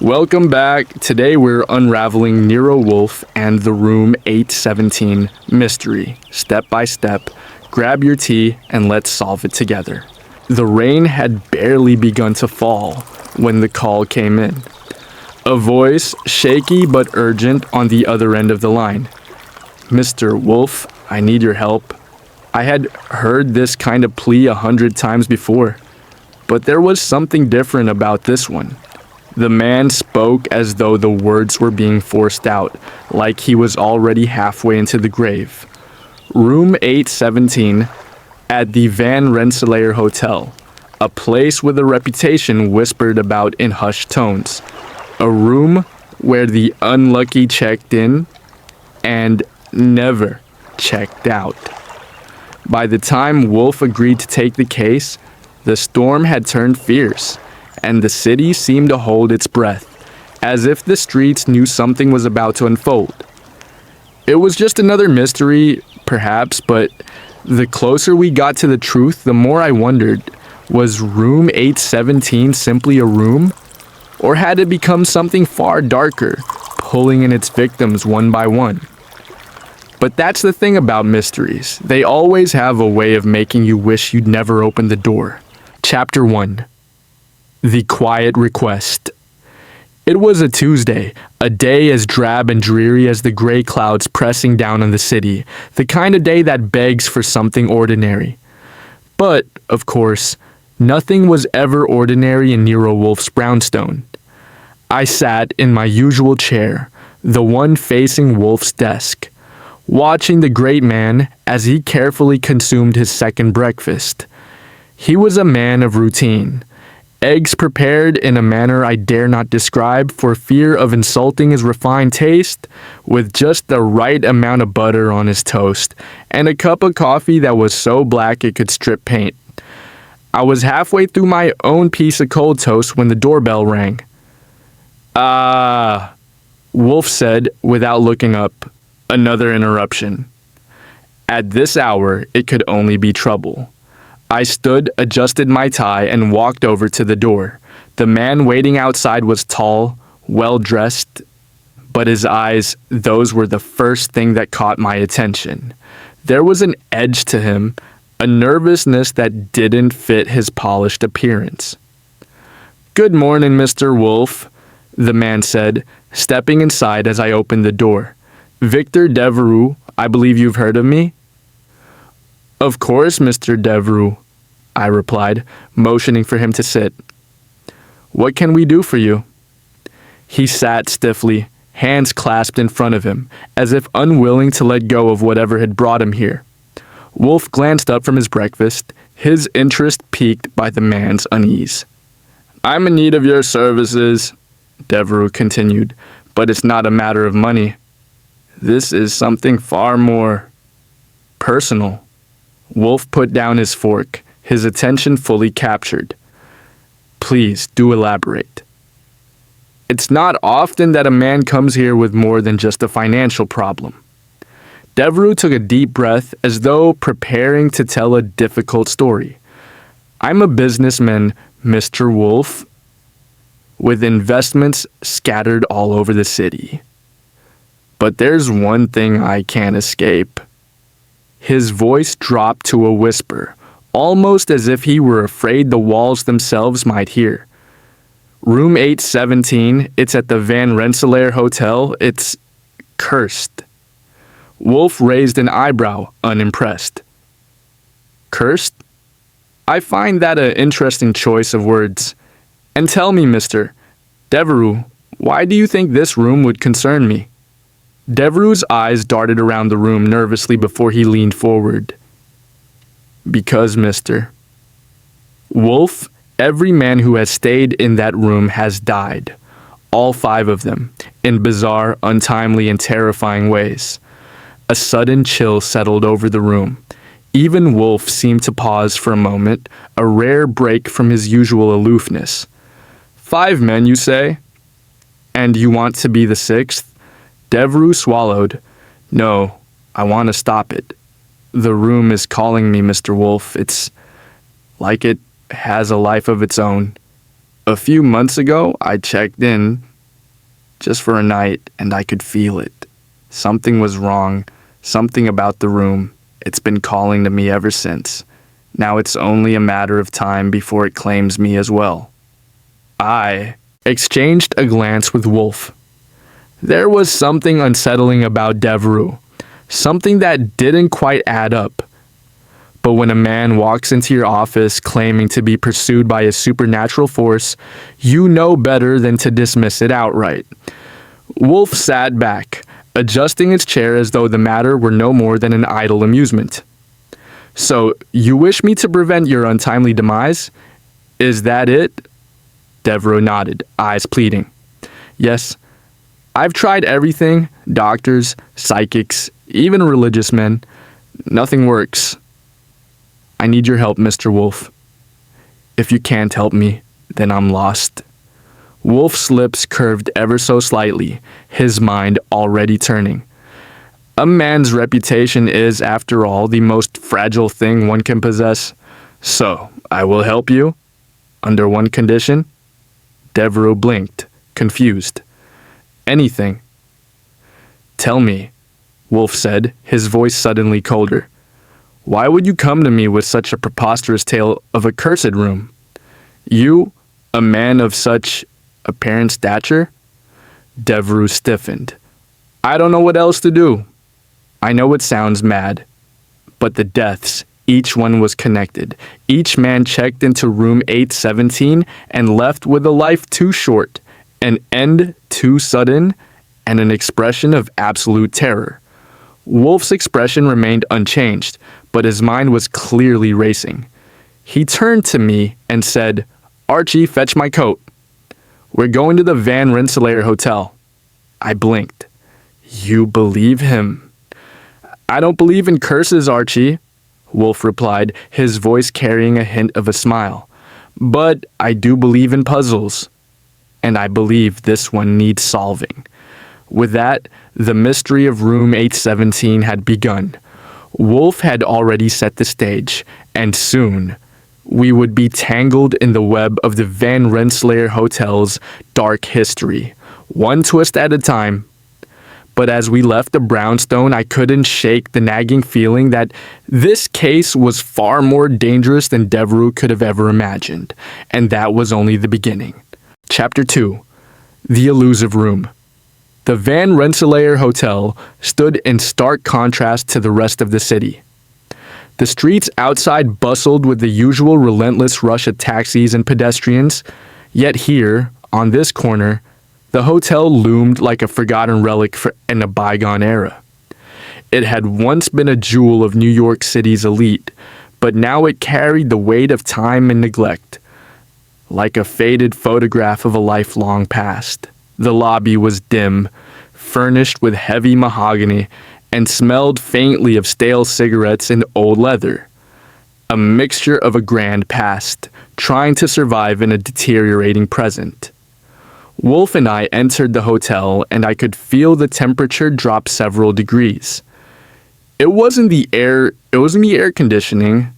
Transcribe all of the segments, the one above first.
Welcome back. Today we're unraveling Nero Wolfe and the Room 817 mystery, step by step. Grab your tea and let's solve it together. The rain had barely begun to fall when the call came in. A voice, shaky but urgent, on the other end of the line. "Mr. Wolfe, I need your help." I had heard this kind of plea 100 times before, but there was something different about this one. The man spoke as though the words were being forced out, like he was already halfway into the grave. Room 817 at the Rensselaer Hotel, a place with a reputation whispered about in hushed tones. A room where the unlucky checked in and never checked out. By the time Wolfe agreed to take the case, the storm had turned fierce, and the city seemed to hold its breath, as if the streets knew something was about to unfold. It was just another mystery, perhaps, but the closer we got to the truth, the more I wondered, was Room 817 simply a room? Or had it become something far darker, pulling in its victims one by one? But that's the thing about mysteries. They always have a way of making you wish you'd never opened the door. Chapter 1. The Quiet Request. It was a Tuesday, a day as drab and dreary as the gray clouds pressing down on the city, the kind of day that begs for something ordinary. But, of course, nothing was ever ordinary in Nero Wolfe's brownstone. I sat in my usual chair, the one facing Wolfe's desk, watching the great man as he carefully consumed his second breakfast. He was a man of routine. Eggs prepared in a manner I dare not describe for fear of insulting his refined taste, with just the right amount of butter on his toast, and a cup of coffee that was so black it could strip paint. I was halfway through my own piece of cold toast when the doorbell rang. Wolfe said without looking up. Another interruption. At this hour, it could only be trouble. I stood, adjusted my tie, and walked over to the door. The man waiting outside was tall, well-dressed, but his eyes, those were the first thing that caught my attention. There was an edge to him, a nervousness that didn't fit his polished appearance. "Good morning, Mr. Wolfe," the man said, stepping inside as I opened the door. "Victor Devereux, I believe you've heard of me?" "Of course, Mr. Devereux," I replied, motioning for him to sit. "What can we do for you?" He sat stiffly, hands clasped in front of him, as if unwilling to let go of whatever had brought him here. Wolfe glanced up from his breakfast, his interest piqued by the man's unease. "I'm in need of your services," Devereux continued, "but it's not a matter of money. This is something far more personal." Wolfe put down his fork, his attention fully captured. "Please, do elaborate." "It's not often that a man comes here with more than just a financial problem." Devereux took a deep breath as though preparing to tell a difficult story. "I'm a businessman, Mr. Wolfe, with investments scattered all over the city. But there's one thing I can't escape." His voice dropped to a whisper, almost as if he were afraid the walls themselves might hear. "Room 817, it's at the Rensselaer Hotel, it's cursed." Wolfe raised an eyebrow, unimpressed. "Cursed? I find that an interesting choice of words. And tell me, Mr. Devereux, why do you think this room would concern me?" Devereux's eyes darted around the room nervously before he leaned forward. "Because, Mr. Wolfe, every man who has stayed in that room has died. All 5 of them, in bizarre, untimely, and terrifying ways." A sudden chill settled over the room. Even Wolfe seemed to pause for a moment, a rare break from his usual aloofness. "5 men, you say? And you want to be the 6th? Devereux swallowed. "No, I want to stop it. The room is calling me, Mr. Wolfe. It's like it has a life of its own. A few months ago, I checked in, just for a night, and I could feel it. Something was wrong, something about the room. It's been calling to me ever since. Now it's only a matter of time before it claims me as well. I exchanged a glance with Wolfe. There was something unsettling about Devereux, something that didn't quite add up. But when a man walks into your office claiming to be pursued by a supernatural force, you know better than to dismiss it outright. Wolfe sat back, adjusting his chair as though the matter were no more than an idle amusement. So, you wish me to prevent your untimely demise? Is that it? Devereux nodded, eyes pleading. Yes, I've tried everything, doctors, psychics, even religious men. Nothing works. I need your help, Mr. Wolfe. If you can't help me, then I'm lost. Wolfe's lips curved ever so slightly, his mind already turning. A man's reputation is, after all, the most fragile thing one can possess. So, I will help you. Under one condition. Devereux blinked, confused. Anything. Tell me, Wolfe said, his voice suddenly colder. Why would you come to me with such a preposterous tale of a cursed room? You, a man of such apparent stature? Devereux stiffened. I don't know what else to do. I know it sounds mad, but the deaths, each one was connected. Each man checked into room 817 and left with a life too short, an end too sudden, and an expression of absolute terror. Wolfe's expression remained unchanged, but his mind was clearly racing. He turned to me and said, Archie, fetch my coat. We're going to the Van Rensselaer Hotel. I blinked. You believe him? I don't believe in curses, Archie, Wolfe replied, his voice carrying a hint of a smile. But I do believe in puzzles. And I believe this one needs solving. With that, the mystery of room 817 had begun. Wolfe had already set the stage, and soon we would be tangled in the web of the Van Rensselaer Hotel's dark history, one twist at a time. But as we left the brownstone, I couldn't shake the nagging feeling that this case was far more dangerous than Devereux could have ever imagined, and that was only the beginning. Chapter 2. The Elusive Room. The Van Rensselaer Hotel stood in stark contrast to the rest of the city. The streets outside bustled with the usual relentless rush of taxis and pedestrians, yet here, on this corner, the hotel loomed like a forgotten relic in a bygone era. It had once been a jewel of New York City's elite, but now it carried the weight of time and neglect, like a faded photograph of a lifelong past. The lobby was dim, furnished with heavy mahogany, and smelled faintly of stale cigarettes and old leather. A mixture of a grand past, trying to survive in a deteriorating present. Wolfe and I entered the hotel, and I could feel the temperature drop several degrees. It wasn't the air conditioning.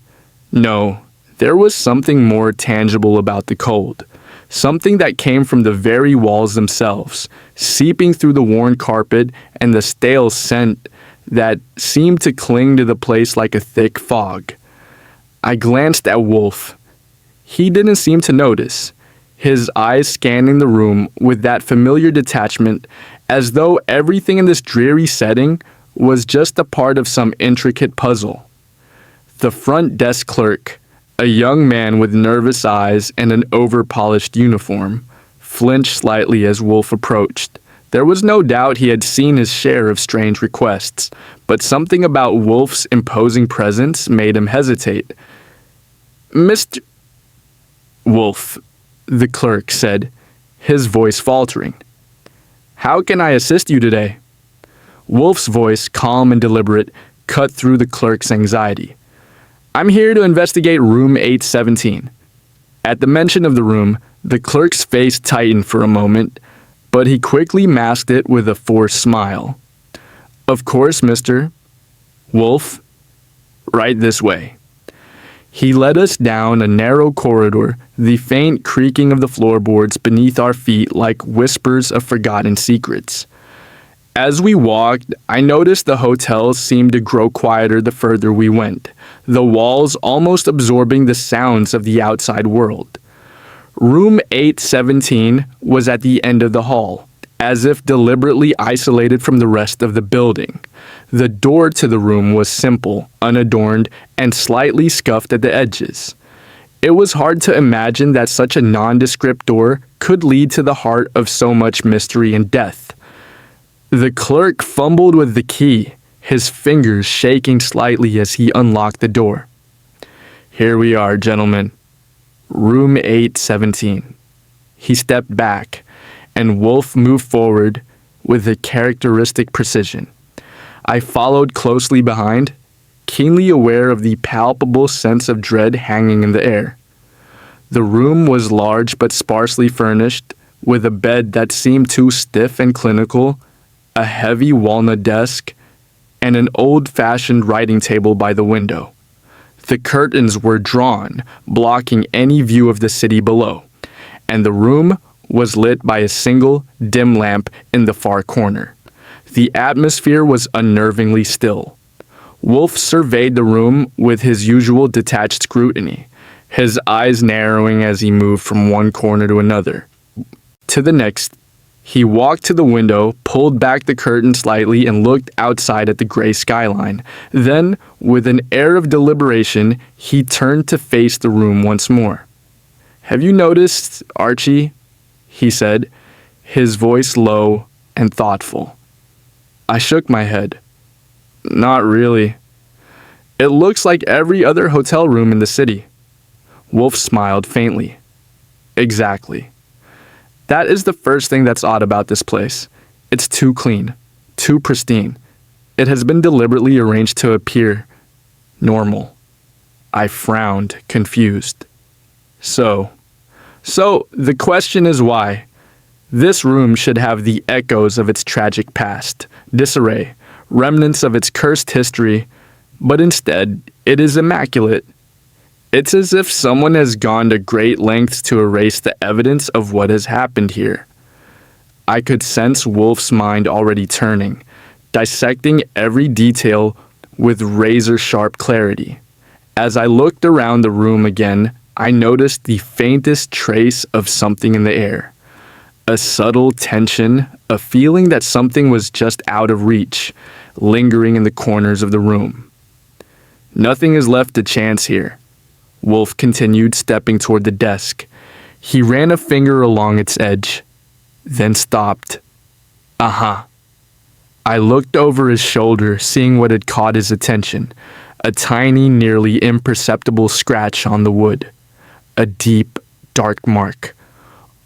No, there was something more tangible about the cold. Something that came from the very walls themselves, seeping through the worn carpet and the stale scent that seemed to cling to the place like a thick fog. I glanced at Wolfe. He didn't seem to notice, his eyes scanning the room with that familiar detachment, as though everything in this dreary setting was just a part of some intricate puzzle. The front desk clerk, a young man with nervous eyes and an over-polished uniform, flinched slightly as Wolfe approached. There was no doubt he had seen his share of strange requests, but something about Wolfe's imposing presence made him hesitate. Mr. Wolfe, the clerk said, his voice faltering. How can I assist you today? Wolfe's voice, calm and deliberate, cut through the clerk's anxiety. I'm here to investigate room 817. At the mention of the room, the clerk's face tightened for a moment, but he quickly masked it with a forced smile. Of course, Mr. Wolfe, right this way. He led us down a narrow corridor, the faint creaking of the floorboards beneath our feet like whispers of forgotten secrets. As we walked, I noticed the hotel seemed to grow quieter the further we went, the walls almost absorbing the sounds of the outside world. Room 817 was at the end of the hall, as if deliberately isolated from the rest of the building. The door to the room was simple, unadorned, and slightly scuffed at the edges. It was hard to imagine that such a nondescript door could lead to the heart of so much mystery and death. The clerk fumbled with the key, his fingers shaking slightly as he unlocked the door. "Here we are, gentlemen. Room 817. He stepped back, and Wolfe moved forward with a characteristic precision. I followed closely behind, keenly aware of the palpable sense of dread hanging in the air. The room was large but sparsely furnished, with a bed that seemed too stiff and clinical, a heavy walnut desk, and an old-fashioned writing table by the window. The curtains were drawn, blocking any view of the city below, and the room was lit by a single, dim lamp in the far corner. The atmosphere was unnervingly still. Wolfe surveyed the room with his usual detached scrutiny, his eyes narrowing as he moved from one corner to another. To the next, he walked to the window, pulled back the curtain slightly, and looked outside at the gray skyline. Then, with an air of deliberation, he turned to face the room once more. "Have you noticed, Archie?" he said, his voice low and thoughtful. I shook my head. "Not really. It looks like every other hotel room in the city." Wolfe smiled faintly. "Exactly. That is the first thing that's odd about this place. It's too clean, too pristine. It has been deliberately arranged to appear normal." I frowned, confused. So the question is why? This room should have the echoes of its tragic past, disarray, remnants of its cursed history, but instead, it is immaculate. It's as if someone has gone to great lengths to erase the evidence of what has happened here. I could sense Wolfe's mind already turning, dissecting every detail with razor-sharp clarity. As I looked around the room again, I noticed the faintest trace of something in the air. A subtle tension, a feeling that something was just out of reach, lingering in the corners of the room. "Nothing is left to chance here," Wolfe continued, stepping toward the desk. He ran a finger along its edge, then stopped. "Uh-huh." I looked over his shoulder, seeing what had caught his attention. A tiny, nearly imperceptible scratch on the wood. A deep, dark mark.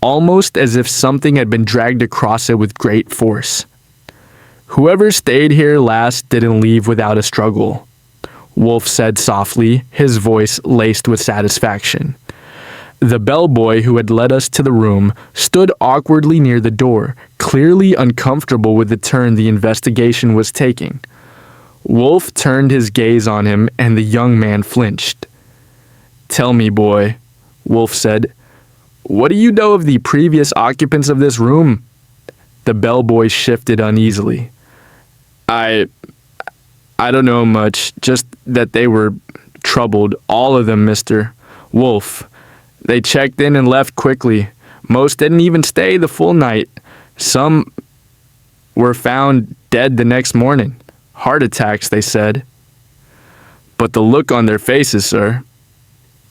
Almost as if something had been dragged across it with great force. "Whoever stayed here last didn't leave without a struggle," Wolfe said softly, his voice laced with satisfaction. The bellboy who had led us to the room stood awkwardly near the door, clearly uncomfortable with the turn the investigation was taking. Wolfe turned his gaze on him, and the young man flinched. "Tell me, boy," Wolfe said, "what do you know of the previous occupants of this room?" The bellboy shifted uneasily. I don't know much, just that they were troubled, all of them, Mr. Wolfe. They checked in and left quickly. Most didn't even stay the full night. Some were found dead the next morning. Heart attacks, they said. But the look on their faces, sir,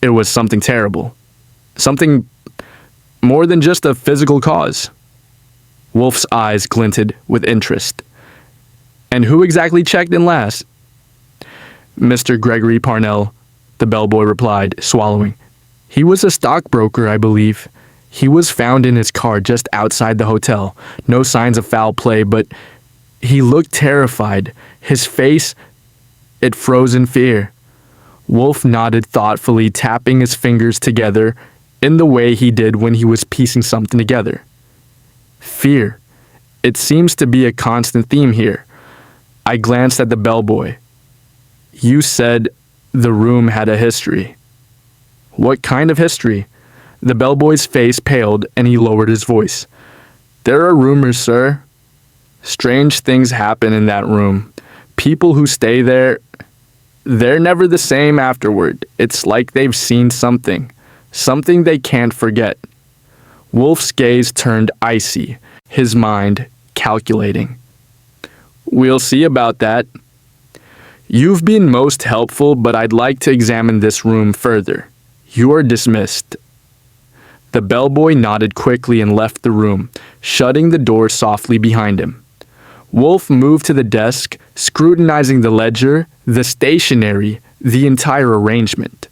it was something terrible. Something more than just a physical cause. Wolfe's eyes glinted with interest. "And who exactly checked in last?" "Mr. Gregory Parnell," the bellboy replied, swallowing. "He was a stockbroker, I believe. He was found in his car just outside the hotel. No signs of foul play, but he looked terrified. His face, it froze in fear." Wolfe nodded thoughtfully, tapping his fingers together in the way he did when he was piecing something together. Fear. It seems to be a constant theme here. I glanced at the bellboy. "You said the room had a history," What kind of history? The bellboy's face paled and he lowered his voice. There are rumors, sir. Strange things happen in that room. People who stay there, they're never the same afterward. It's like they've seen something they can't forget. Wolfe's gaze turned icy, his mind calculating. We'll see about that. You've been most helpful, but I'd like to examine this room further. You are dismissed. The bellboy nodded quickly and left the room, shutting the door softly behind him. Wolfe moved to the desk, scrutinizing the ledger, the stationery, the entire arrangement.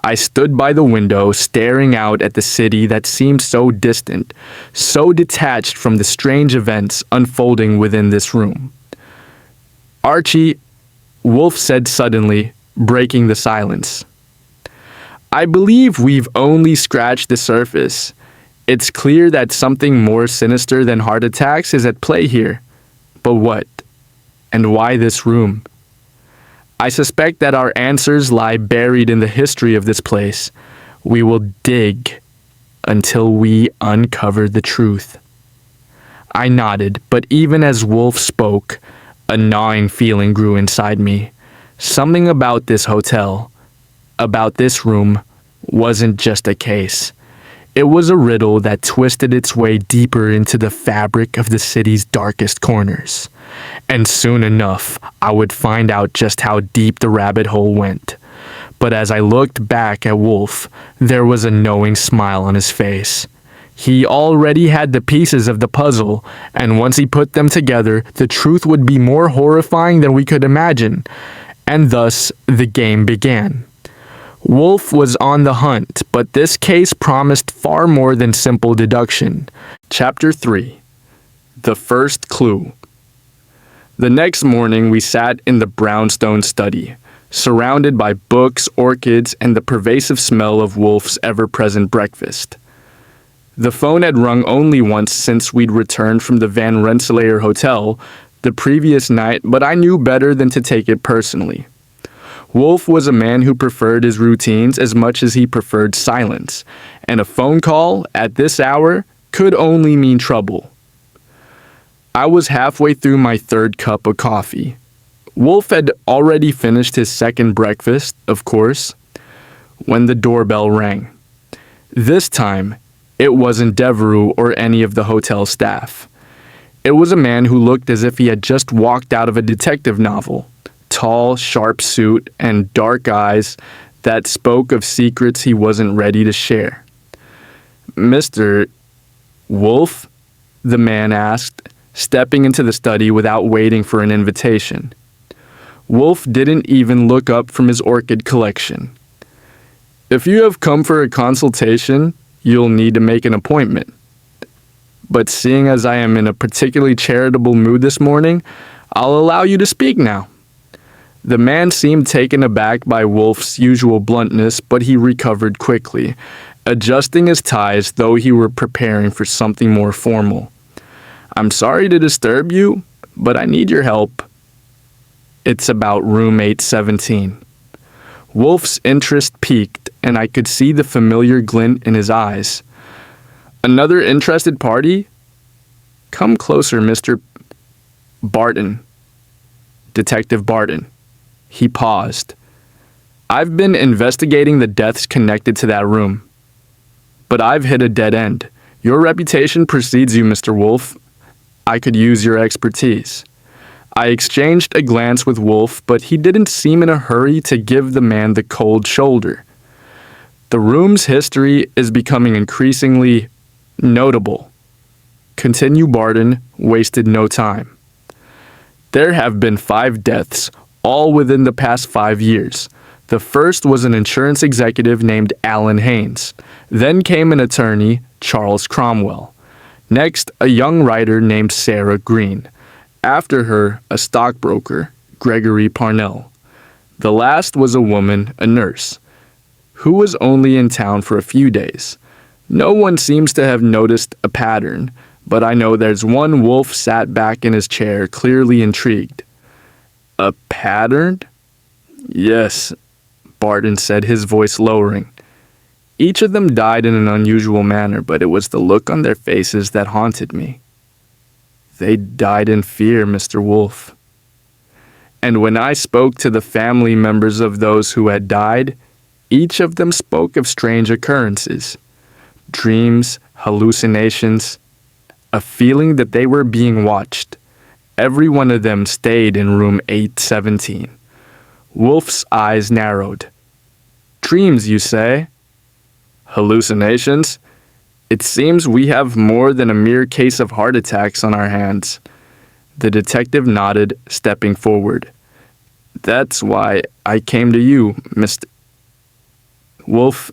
I stood by the window, staring out at the city that seemed so distant, so detached from the strange events unfolding within this room. Archie, Wolfe said suddenly, breaking the silence. I believe we've only scratched the surface. It's clear that something more sinister than heart attacks is at play here. But what? And why this room? I suspect that our answers lie buried in the history of this place. We will dig until we uncover the truth. I nodded, but even as Wolfe spoke, a gnawing feeling grew inside me. Something about this hotel, about this room, wasn't just a case. It was a riddle that twisted its way deeper into the fabric of the city's darkest corners. And soon enough, I would find out just how deep the rabbit hole went. But as I looked back at Wolfe, there was a knowing smile on his face. He already had the pieces of the puzzle, and once he put them together, the truth would be more horrifying than we could imagine. And thus, the game began. Wolfe was on the hunt, but this case promised far more than simple deduction. Chapter 3. The First Clue. The next morning, we sat in the brownstone study, surrounded by books, orchids, and the pervasive smell of Wolfe's ever-present breakfast. The phone had rung only once since we'd returned from the Rensselaer Hotel the previous night, but I knew better than to take it personally. Wolfe was a man who preferred his routines as much as he preferred silence, and a phone call at this hour could only mean trouble. I was halfway through my third cup of coffee. Wolfe had already finished his second breakfast, of course, when the doorbell rang. This time, it wasn't Devereux or any of the hotel staff. It was a man who looked as if he had just walked out of a detective novel. Tall, sharp suit, and dark eyes that spoke of secrets he wasn't ready to share. Mr. Wolfe? The man asked, stepping into the study without waiting for an invitation. Wolfe didn't even look up from his orchid collection. If you have come for a consultation, you'll need to make an appointment. But seeing as I am in a particularly charitable mood this morning, I'll allow you to speak now. The man seemed taken aback by Wolfe's usual bluntness, but he recovered quickly, adjusting his tie as though he were preparing for something more formal. I'm sorry to disturb you, but I need your help. It's about room 817. Wolfe's interest piqued, and I could see the familiar glint in his eyes. Another interested party? Come closer, Mr. Barton. Detective Barton. He paused. I've been investigating the deaths connected to that room. But I've hit a dead end. Your reputation precedes you, Mr. Wolfe. I could use your expertise. I exchanged a glance with Wolfe, but he didn't seem in a hurry to give the man the cold shoulder. The room's history is becoming increasingly notable. Continue Barton wasted no time. There have been 5 deaths, all within the past 5 years. The first was an insurance executive named Alan Haynes. Then came an attorney, Charles Cromwell. Next, a young writer named Sarah Green. After her, a stockbroker, Gregory Parnell. The last was a woman, a nurse, who was only in town for a few days. No one seems to have noticed a pattern, but I know there's one. Wolfe sat back in his chair, clearly intrigued. A pattern? Yes, Barton said, his voice lowering. Each of them died in an unusual manner, but it was the look on their faces that haunted me. They died in fear, Mr. Wolfe. And when I spoke to the family members of those who had died, each of them spoke of strange occurrences, dreams, hallucinations, a feeling that they were being watched. Every one of them stayed in room 817. Wolfe's eyes narrowed. Dreams, you say? Hallucinations? It seems we have more than a mere case of heart attacks on our hands. The detective nodded, stepping forward. That's why I came to you, Mr. Wolfe.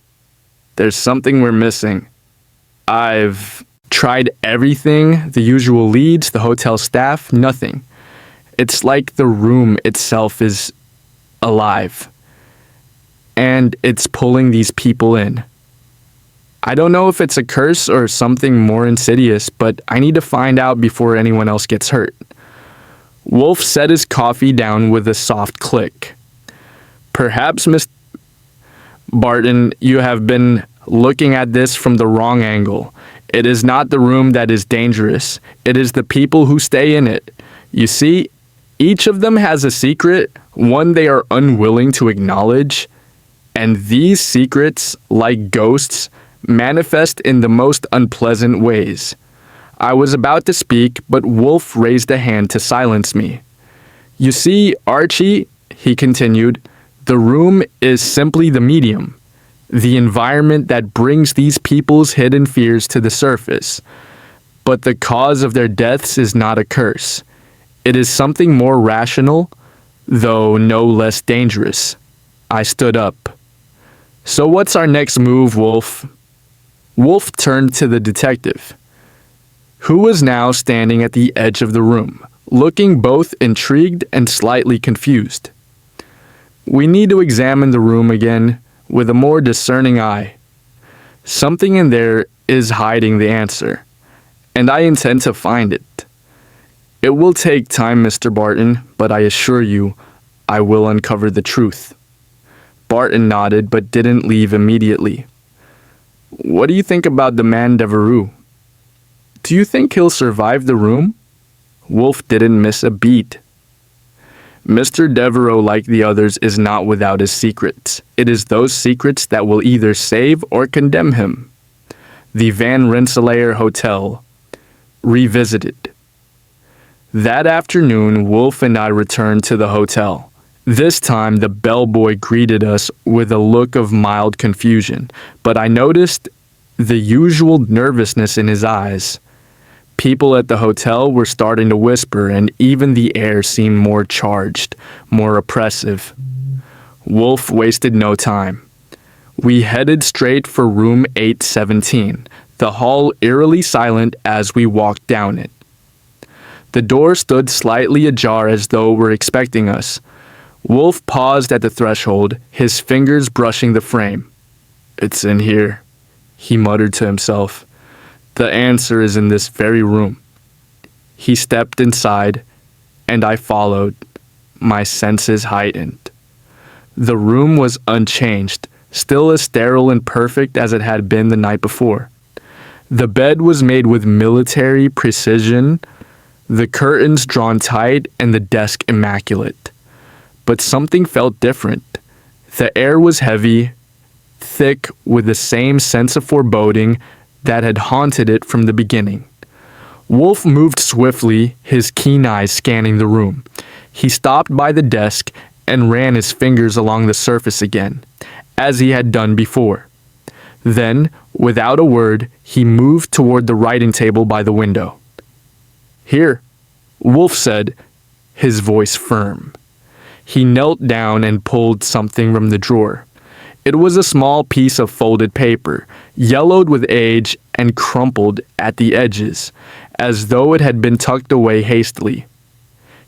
There's something we're missing. I've tried everything, the usual leads, the hotel staff, nothing. It's like the room itself is alive. And it's pulling these people in. I don't know if it's a curse or something more insidious, but I need to find out before anyone else gets hurt. Wolfe set his coffee down with a soft click. Perhaps, Miss Barton, you have been looking at this from the wrong angle. It is not the room that is dangerous. It is the people who stay in it. You see, each of them has a secret, one they are unwilling to acknowledge. And these secrets, like ghosts, manifest in the most unpleasant ways. I was about to speak, but Wolfe raised a hand to silence me. You see, Archie, he continued, the room is simply the medium, the environment that brings these people's hidden fears to the surface. But the cause of their deaths is not a curse. It is something more rational, though no less dangerous. I stood up. So what's our next move, Wolfe? Wolfe turned to the detective, who was now standing at the edge of the room, looking both intrigued and slightly confused. We need to examine the room again with a more discerning eye. Something in there is hiding the answer, and I intend to find it. It will take time, Mr. Barton, but I assure you, I will uncover the truth. Barton nodded but didn't leave immediately. What do you think about the man Devereux? Do you think he'll survive the room? Wolfe didn't miss a beat. Mr. Devereux, like the others, is not without his secrets. It is those secrets that will either save or condemn him. The Van Rensselaer Hotel. Revisited. That afternoon, Wolfe and I returned to the hotel. This time, the bellboy greeted us with a look of mild confusion, but I noticed the usual nervousness in his eyes. People at the hotel were starting to whisper, and even the air seemed more charged, more oppressive. Wolfe wasted no time. We headed straight for room 817, the hall eerily silent as we walked down it. The door stood slightly ajar as though it were expecting us. Wolfe paused at the threshold, his fingers brushing the frame. It's in here, he muttered to himself. The answer is in this very room. He stepped inside, and I followed, my senses heightened. The room was unchanged, still as sterile and perfect as it had been the night before. The bed was made with military precision, the curtains drawn tight, and the desk immaculate. But something felt different. The air was heavy, thick with the same sense of foreboding that had haunted it from the beginning. Wolfe moved swiftly, his keen eyes scanning the room. He stopped by the desk and ran his fingers along the surface again, as he had done before. Then, without a word, he moved toward the writing table by the window. Here, Wolfe said, his voice firm. He knelt down and pulled something from the drawer. It was a small piece of folded paper, yellowed with age and crumpled at the edges, as though it had been tucked away hastily.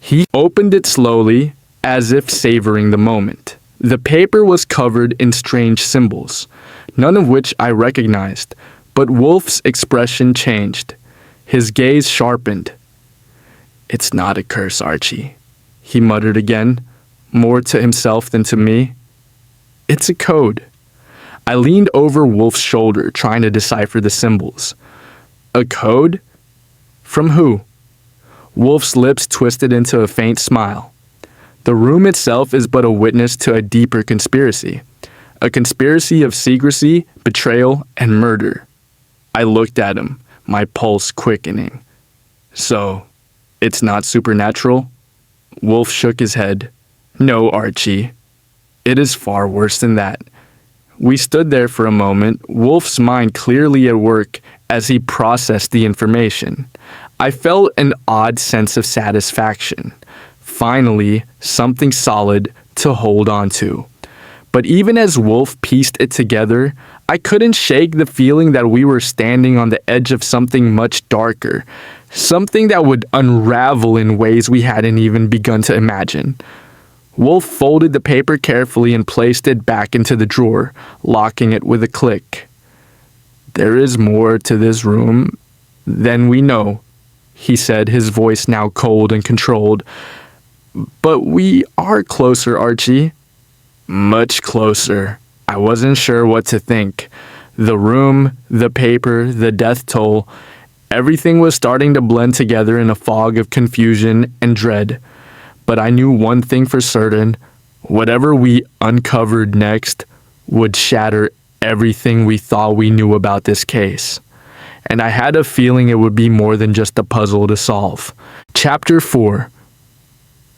He opened it slowly, as if savoring the moment. The paper was covered in strange symbols, none of which I recognized, but Wolfe's expression changed. His gaze sharpened. It's not a curse, Archie, he muttered again, more to himself than to me. It's a code. I leaned over Wolfe's shoulder, trying to decipher the symbols. A code? From who? Wolfe's lips twisted into a faint smile. The room itself is but a witness to a deeper conspiracy. A conspiracy of secrecy, betrayal, and murder. I looked at him, my pulse quickening. So, it's not supernatural? Wolfe shook his head. No, Archie. It is far worse than that. We stood there for a moment, Wolfe's mind clearly at work as he processed the information. I felt an odd sense of satisfaction. Finally, something solid to hold on to. But even as Wolfe pieced it together, I couldn't shake the feeling that we were standing on the edge of something much darker, something that would unravel in ways we hadn't even begun to imagine. Wolfe folded the paper carefully and placed it back into the drawer, locking it with a click. There is more to this room than we know, he said, his voice now cold and controlled. But we are closer, Archie. Much closer. I wasn't sure what to think. The room, the paper, the death toll, everything was starting to blend together in a fog of confusion and dread. But I knew one thing for certain. Whatever we uncovered next would shatter everything we thought we knew about this case. And I had a feeling it would be more than just a puzzle to solve. Chapter 4.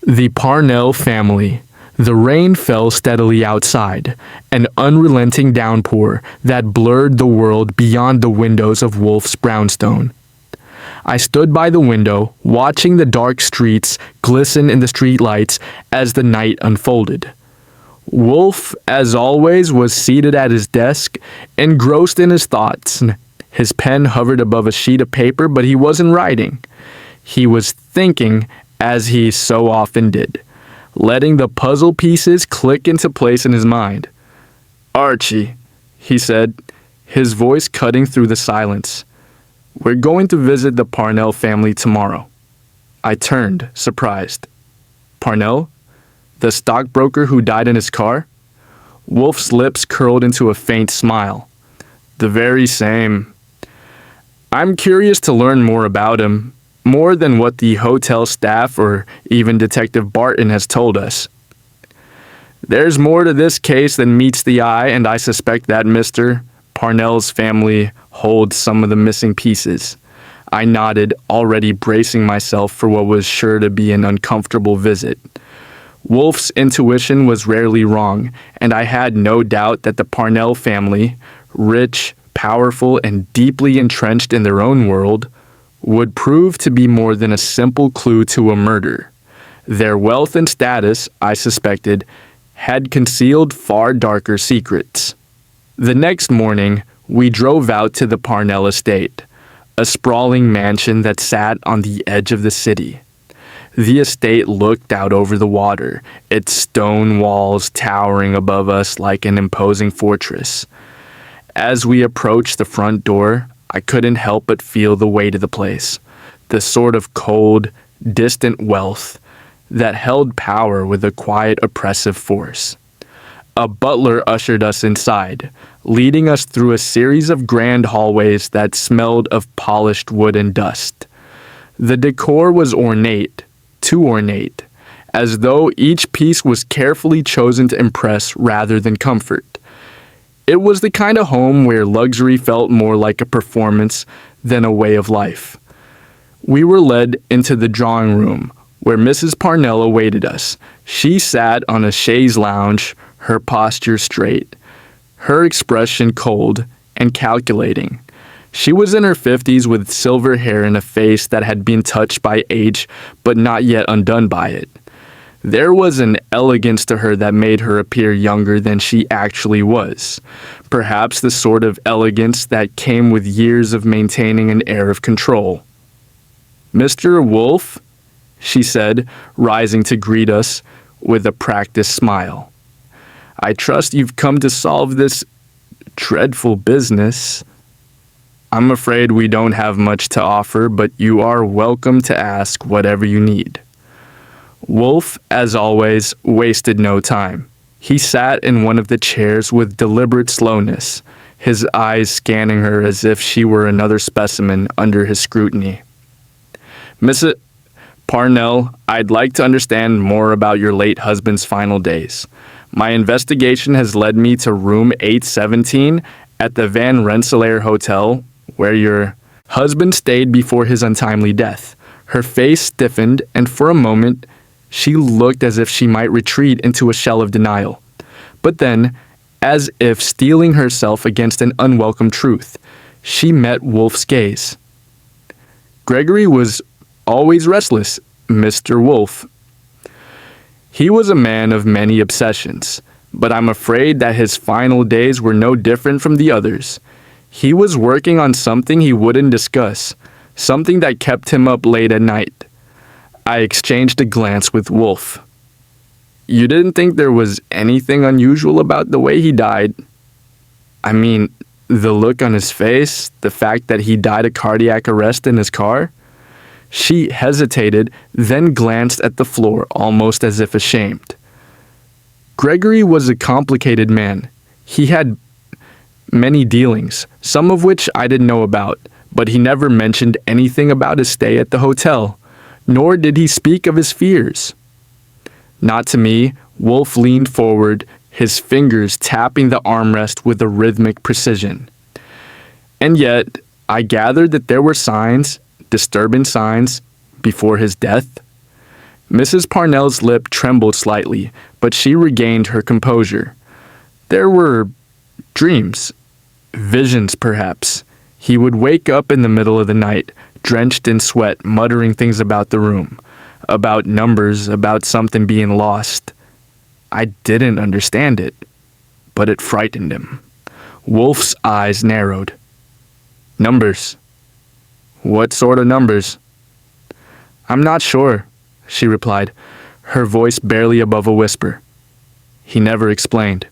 The Parnell Family. The rain fell steadily outside, an unrelenting downpour that blurred the world beyond the windows of Wolfe's brownstone. I stood by the window, watching the dark streets glisten in the streetlights as the night unfolded. Wolfe, as always, was seated at his desk, engrossed in his thoughts. His pen hovered above a sheet of paper, but he wasn't writing. He was thinking, as he so often did, letting the puzzle pieces click into place in his mind. Archie, he said, his voice cutting through the silence. We're going to visit the Parnell family tomorrow. I turned, surprised. Parnell? The stockbroker who died in his car? Wolfe's lips curled into a faint smile. The very same. I'm curious to learn more about him. More than what the hotel staff or even Detective Barton has told us. There's more to this case than meets the eye, and I suspect that Mr. Parnell's family holds some of the missing pieces. I nodded, already bracing myself for what was sure to be an uncomfortable visit. Wolfe's intuition was rarely wrong, and I had no doubt that the Parnell family, rich, powerful, and deeply entrenched in their own world, would prove to be more than a simple clue to a murder. Their wealth and status, I suspected, had concealed far darker secrets. The next morning, we drove out to the Parnell estate, a sprawling mansion that sat on the edge of the city. The estate looked out over the water, its stone walls towering above us like an imposing fortress. As we approached the front door, I couldn't help but feel the weight of the place, the sort of cold, distant wealth that held power with a quiet, oppressive force. A butler ushered us inside, leading us through a series of grand hallways that smelled of polished wood and dust. The decor was ornate, too ornate, as though each piece was carefully chosen to impress rather than comfort. It was the kind of home where luxury felt more like a performance than a way of life. We were led into the drawing room, where Mrs. Parnell awaited us. She sat on a chaise lounge, her posture straight, her expression cold and calculating. She was in her 50s with silver hair and a face that had been touched by age but not yet undone by it. There was an elegance to her that made her appear younger than she actually was. Perhaps the sort of elegance that came with years of maintaining an air of control. Mr. Wolfe, she said, rising to greet us with a practiced smile. I trust you've come to solve this dreadful business. I'm afraid we don't have much to offer, but you are welcome to ask whatever you need. Wolfe, as always, wasted no time. He sat in one of the chairs with deliberate slowness, his eyes scanning her as if she were another specimen under his scrutiny. "Mrs. Parnell, I'd like to understand more about your late husband's final days. My investigation has led me to room 817 at the Van Rensselaer Hotel, where your husband stayed before his untimely death." Her face stiffened, and for a moment, she looked as if she might retreat into a shell of denial. But then, as if steeling herself against an unwelcome truth, she met Wolfe's gaze. "Gregory was always restless, Mr. Wolfe. He was a man of many obsessions, but I'm afraid that his final days were no different from the others. He was working on something he wouldn't discuss, something that kept him up late at night." I exchanged a glance with Wolfe. "You didn't think there was anything unusual about the way he died?" "I mean, the look on his face, the fact that he died of cardiac arrest in his car?" She hesitated, then glanced at the floor, almost as if ashamed. "Gregory was a complicated man. He had many dealings, some of which I didn't know about, but he never mentioned anything about his stay at the hotel, nor did he speak of his fears." Not to me. Wolfe leaned forward, his fingers tapping the armrest with a rhythmic precision. "And yet, I gathered that there were signs, disturbing signs, before his death." Mrs. Parnell's lip trembled slightly, but she regained her composure. "There were dreams, visions perhaps. He would wake up in the middle of the night, drenched in sweat, muttering things about the room, about numbers, about something being lost. I didn't understand it, but it frightened him." Wolfe's eyes narrowed. "Numbers? What sort of numbers?" "I'm not sure," she replied, her voice barely above a whisper. He never explained.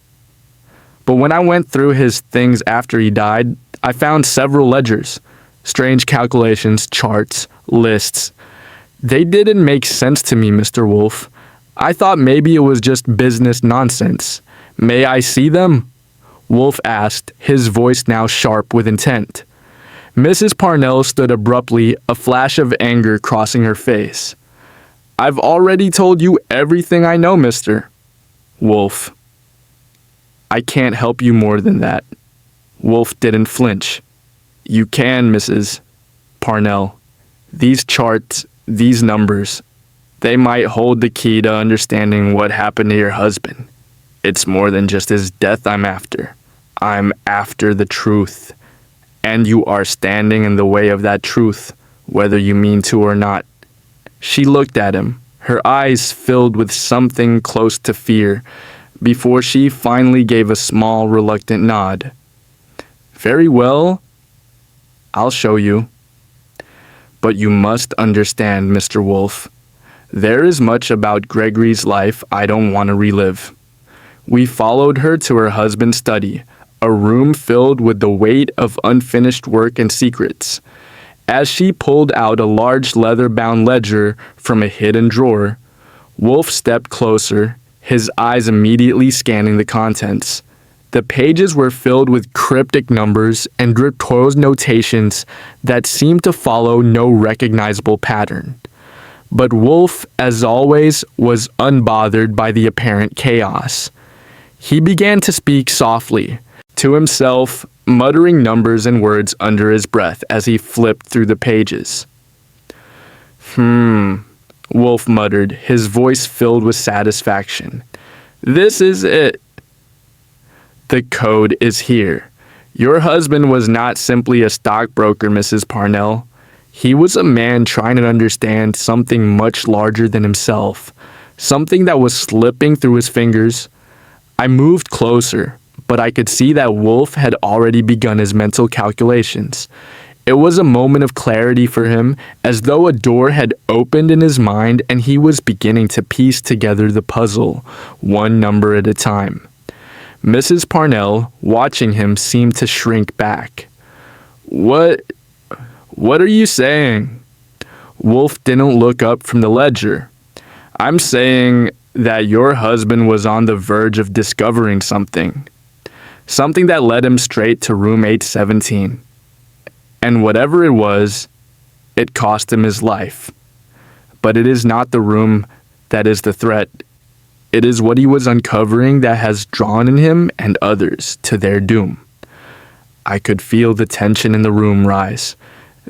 "But when I went through his things after he died, I found several ledgers, strange calculations, charts, lists. They didn't make sense to me, Mr. Wolfe. I thought maybe it was just business nonsense. May I see them?" Wolfe asked, his voice now sharp with intent. Mrs. Parnell stood abruptly, a flash of anger crossing her face. "I've already told you everything I know, Mr. Wolfe. I can't help you more than that." Wolfe didn't flinch. "You can, Mrs. Parnell. These charts, these numbers, they might hold the key to understanding what happened to your husband. It's more than just his death I'm after. I'm after the truth. And you are standing in the way of that truth, whether you mean to or not." She looked at him, her eyes filled with something close to fear, before she finally gave a small, reluctant nod. "Very well, I'll show you. But you must understand, Mr. Wolfe, there is much about Gregory's life I don't want to relive. We followed her to her husband's study, a room filled with the weight of unfinished work and secrets. As she pulled out a large leather-bound ledger from a hidden drawer, Wolfe stepped closer, his eyes immediately scanning the contents. The pages were filled with cryptic numbers and gritose notations that seemed to follow no recognizable pattern. But Wolfe, as always, was unbothered by the apparent chaos. He began to speak softly, to himself, muttering numbers and words under his breath as he flipped through the pages. Wolfe muttered, his voice filled with satisfaction. "This is it. The code is here. Your husband was not simply a stockbroker, Mrs. Parnell. He was a man trying to understand something much larger than himself, something that was slipping through his fingers. I moved closer, but I could see that Wolfe had already begun his mental calculations. It was a moment of clarity for him, as though a door had opened in his mind and he was beginning to piece together the puzzle, one number at a time. Mrs. Parnell, watching him, seemed to shrink back. What are you saying?" Wolfe didn't look up from the ledger. "I'm saying that your husband was on the verge of discovering something. Something that led him straight to room 817. And whatever it was, it cost him his life. But it is not the room that is the threat. It is what he was uncovering that has drawn in him and others to their doom. I could feel the tension in the room rise.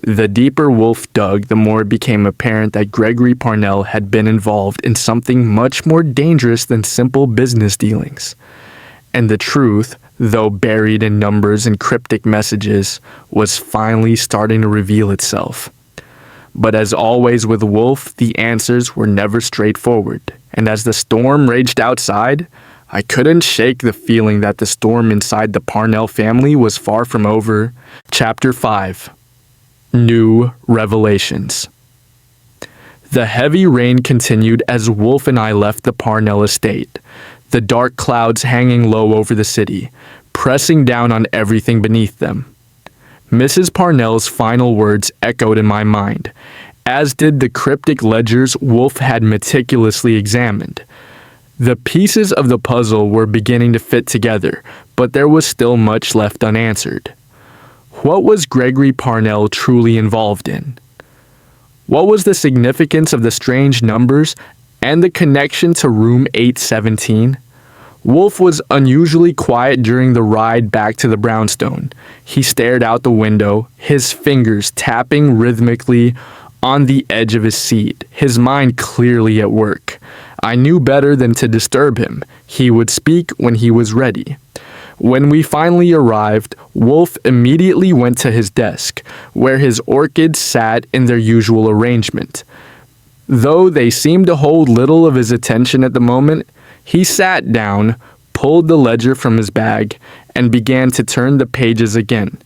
The deeper Wolfe dug, the more it became apparent that Gregory Parnell had been involved in something much more dangerous than simple business dealings. And the truth, though buried in numbers and cryptic messages, was finally starting to reveal itself. But as always with Wolfe, the answers were never straightforward. And as the storm raged outside, I couldn't shake the feeling that the storm inside the Parnell family was far from over. Chapter 5. New Revelations. The heavy rain continued as Wolfe and I left the Parnell estate, the dark clouds hanging low over the city, pressing down on everything beneath them. Mrs. Parnell's final words echoed in my mind, as did the cryptic ledgers Wolfe had meticulously examined. The pieces of the puzzle were beginning to fit together, but there was still much left unanswered. What was Gregory Parnell truly involved in? What was the significance of the strange numbers and the connection to room 817? Wolfe was unusually quiet during the ride back to the brownstone. He stared out the window, his fingers tapping rhythmically on the edge of his seat, his mind clearly at work. I knew better than to disturb him. He would speak when he was ready. When we finally arrived, Wolfe immediately went to his desk, where his orchids sat in their usual arrangement. Though they seemed to hold little of his attention at the moment, he sat down, pulled the ledger from his bag, and began to turn the pages again,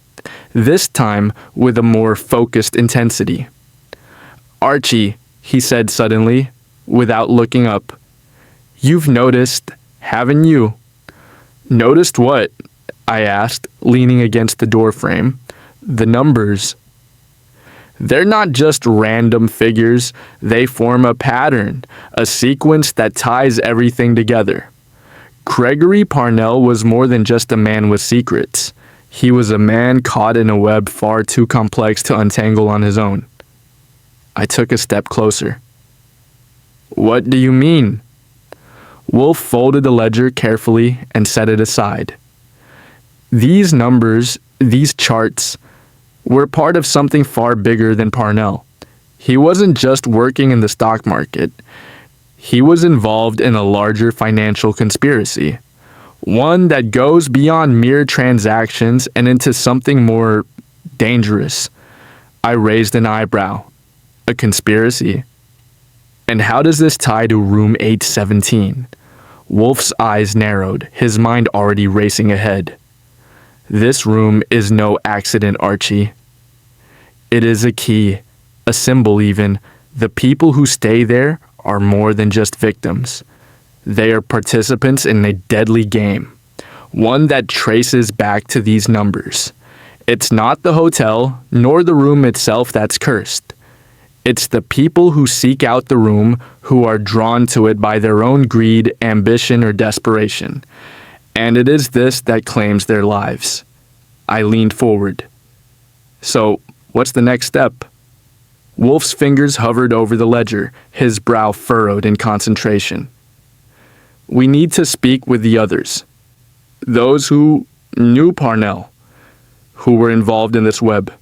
this time with a more focused intensity. "Archie," he said suddenly, without looking up, "you've noticed, haven't you?" "Noticed what?" I asked, leaning against the doorframe. "The numbers." "They're not just random figures, they form a pattern, a sequence that ties everything together. Gregory Parnell was more than just a man with secrets. He was a man caught in a web far too complex to untangle on his own." I took a step closer. "What do you mean?" Wolfe folded the ledger carefully and set it aside. "These numbers, these charts, were part of something far bigger than Parnell. He wasn't just working in the stock market. He was involved in a larger financial conspiracy, one that goes beyond mere transactions and into something more dangerous." I raised an eyebrow. "A conspiracy? And how does this tie to room 817? Wolfe's eyes narrowed, his mind already racing ahead. "This room is no accident, Archie. It is a key, a symbol even. The people who stay there are more than just victims. They are participants in a deadly game, one that traces back to these numbers. It's not the hotel, nor the room itself that's cursed. It's the people who seek out the room, who are drawn to it by their own greed, ambition, or desperation. And it is this that claims their lives." I leaned forward. "So, what's the next step?" Wolfe's fingers hovered over the ledger, his brow furrowed in concentration. "We need to speak with the others. Those who knew Parnell, who were involved in this web.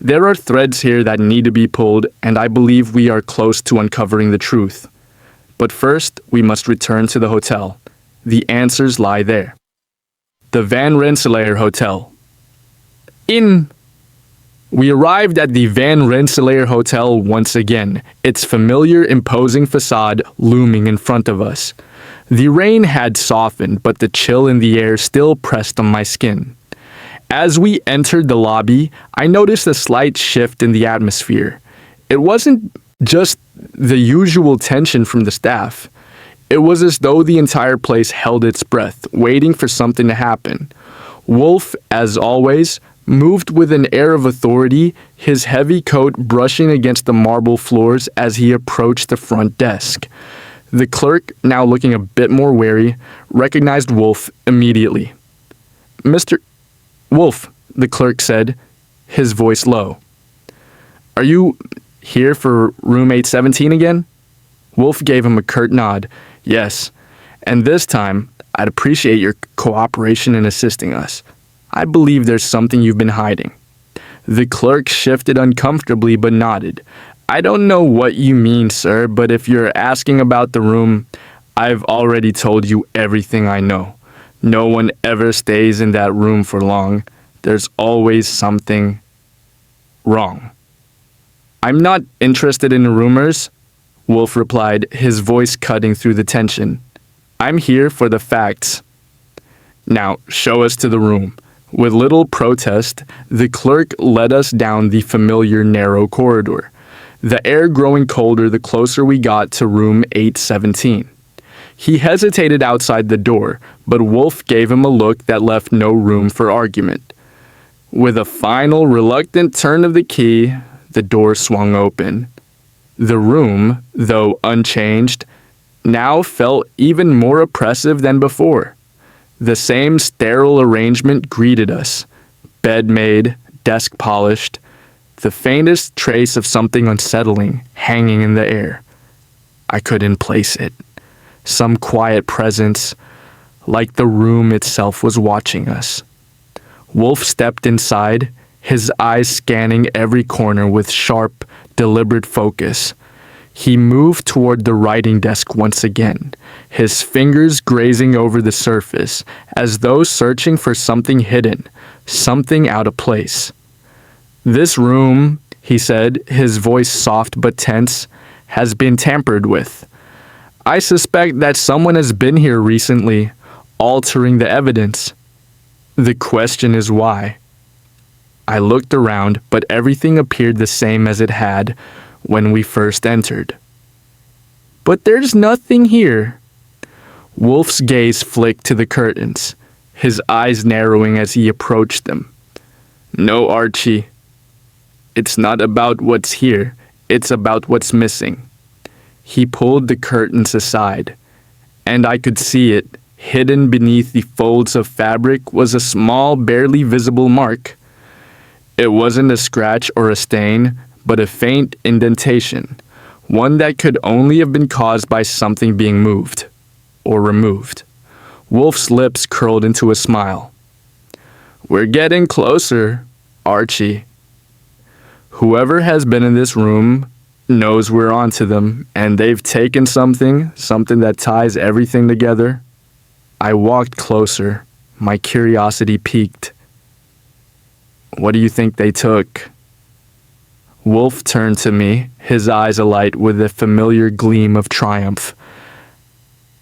There are threads here that need to be pulled, and I believe we are close to uncovering the truth. But first, we must return to the hotel. The answers lie there." The Van Rensselaer Hotel. We arrived at the Van Rensselaer Hotel once again, its familiar, imposing facade looming in front of us. The rain had softened, but the chill in the air still pressed on my skin. As we entered the lobby, I noticed a slight shift in the atmosphere. It wasn't just the usual tension from the staff. It was as though the entire place held its breath, waiting for something to happen. Wolfe, as always, moved with an air of authority, his heavy coat brushing against the marble floors as he approached the front desk. The clerk, now looking a bit more wary, recognized Wolfe immediately. "Mr. Wolfe," the clerk said, his voice low. "Are you here for room 817 again?" Wolfe gave him a curt nod. "Yes, and this time, I'd appreciate your cooperation in assisting us. I believe there's something you've been hiding." The clerk shifted uncomfortably but nodded. "I don't know what you mean, sir, but if you're asking about the room, I've already told you everything I know. No one ever stays in that room for long. There's always something wrong." "I'm not interested in rumors," Wolfe replied, his voice cutting through the tension. "I'm here for the facts. Now, show us to the room." With little protest, the clerk led us down the familiar narrow corridor, the air growing colder the closer we got to room 817. He hesitated outside the door, but Wolfe gave him a look that left no room for argument. With a final reluctant turn of the key, the door swung open. The room, though unchanged, now felt even more oppressive than before. The same sterile arrangement greeted us. Bed made, desk polished, the faintest trace of something unsettling hanging in the air. I couldn't place it. Some quiet presence, like the room itself was watching us. Wolfe stepped inside, his eyes scanning every corner with sharp, deliberate focus. He moved toward the writing desk once again, his fingers grazing over the surface, as though searching for something hidden, something out of place. "This room," he said, his voice soft but tense, "has been tampered with. I suspect that someone has been here recently, altering the evidence. The question is why." I looked around, but everything appeared the same as it had when we first entered. "But there's nothing here." Wolfe's gaze flicked to the curtains, his eyes narrowing as he approached them. "No, Archie. It's not about what's here, it's about what's missing." He pulled the curtains aside, and I could see it. Hidden beneath the folds of fabric was a small, barely visible mark. It wasn't a scratch or a stain, but a faint indentation, one that could only have been caused by something being moved or removed. Wolfe's lips curled into a smile. "We're getting closer, Archie. Whoever has been in this room knows we're onto them, and they've taken something that ties everything together." I walked closer, my curiosity piqued. "What do you think they took?" Wolfe turned to me, his eyes alight with a familiar gleam of triumph.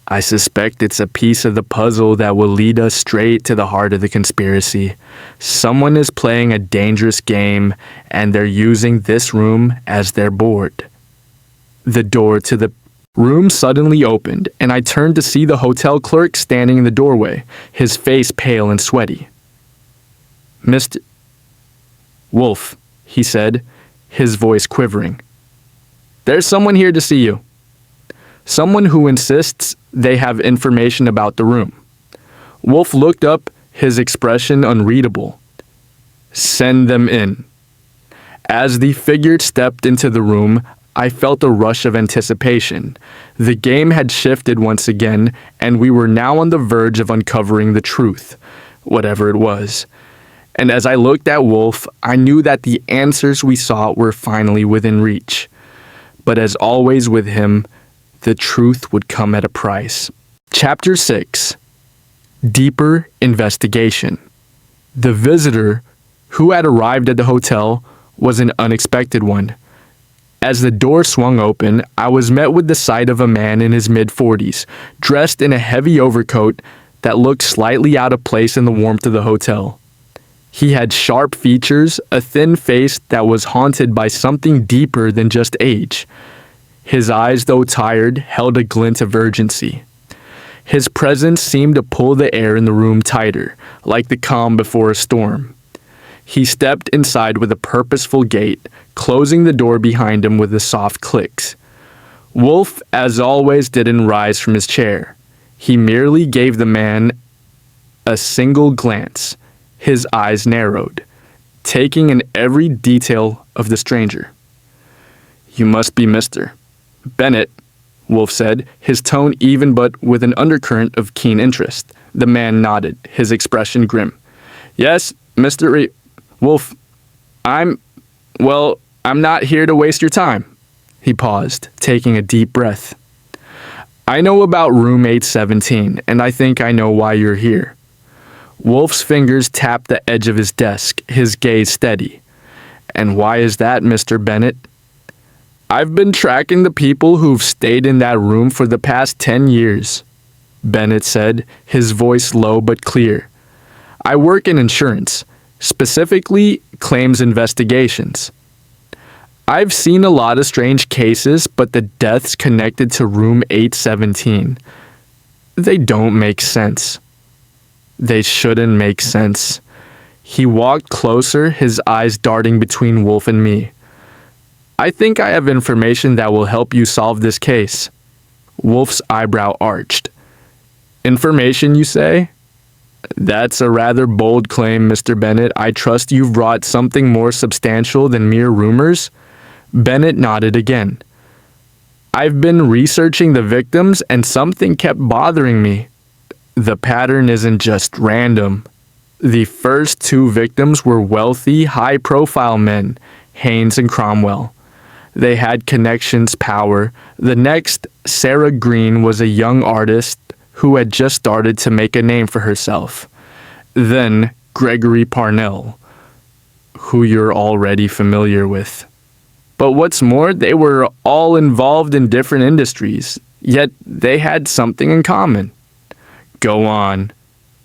"I suspect it's a piece of the puzzle that will lead us straight to the heart of the conspiracy. Someone is playing a dangerous game, and they're using this room as their board." The door to the room suddenly opened, and I turned to see the hotel clerk standing in the doorway, his face pale and sweaty. "Mr. Wolfe," he said, his voice quivering. "There's someone here to see you. Someone who insists they have information about the room." Wolfe looked up, his expression unreadable. "Send them in." As the figure stepped into the room, I felt a rush of anticipation. The game had shifted once again, and we were now on the verge of uncovering the truth, whatever it was. And as I looked at Wolfe, I knew that the answers we sought were finally within reach. But as always with him, the truth would come at a price. Chapter 6. Deeper Investigation. The visitor who had arrived at the hotel was an unexpected one. As the door swung open, I was met with the sight of a man in his mid-40s, dressed in a heavy overcoat that looked slightly out of place in the warmth of the hotel. He had sharp features, a thin face that was haunted by something deeper than just age. His eyes, though tired, held a glint of urgency. His presence seemed to pull the air in the room tighter, like the calm before a storm. He stepped inside with a purposeful gait, closing the door behind him with a soft click. Wolfe, as always, didn't rise from his chair. He merely gave the man a single glance. His eyes narrowed, taking in every detail of the stranger. "You must be Mr. Bennett," Wolfe said, his tone even but with an undercurrent of keen interest. The man nodded, his expression grim. "Yes, Mr. Wolfe, I'm not here to waste your time." He paused, taking a deep breath. "I know about room 817, and I think I know why you're here." Wolfe's fingers tapped the edge of his desk, his gaze steady. "And why is that, Mr. Bennett?" "I've been tracking the people who've stayed in that room for the past 10 years, Bennett said, his voice low but clear. "I work in insurance, specifically claims investigations. I've seen a lot of strange cases, but the deaths connected to room 817, they don't make sense. They shouldn't make sense." He walked closer, his eyes darting between Wolfe and me. "I think I have information that will help you solve this case." Wolfe's eyebrow arched. "Information, you say?" "That's a rather bold claim, Mr. Bennett. I trust you've brought something more substantial than mere rumors?" Bennett nodded again. "I've been researching the victims and something kept bothering me. The pattern isn't just random. The first two victims were wealthy, high-profile men, Haynes and Cromwell. They had connections, power. The next, Sarah Green, was a young artist who had just started to make a name for herself. Then Gregory Parnell, who you're already familiar with. But what's more, they were all involved in different industries, yet they had something in common." "Go on,"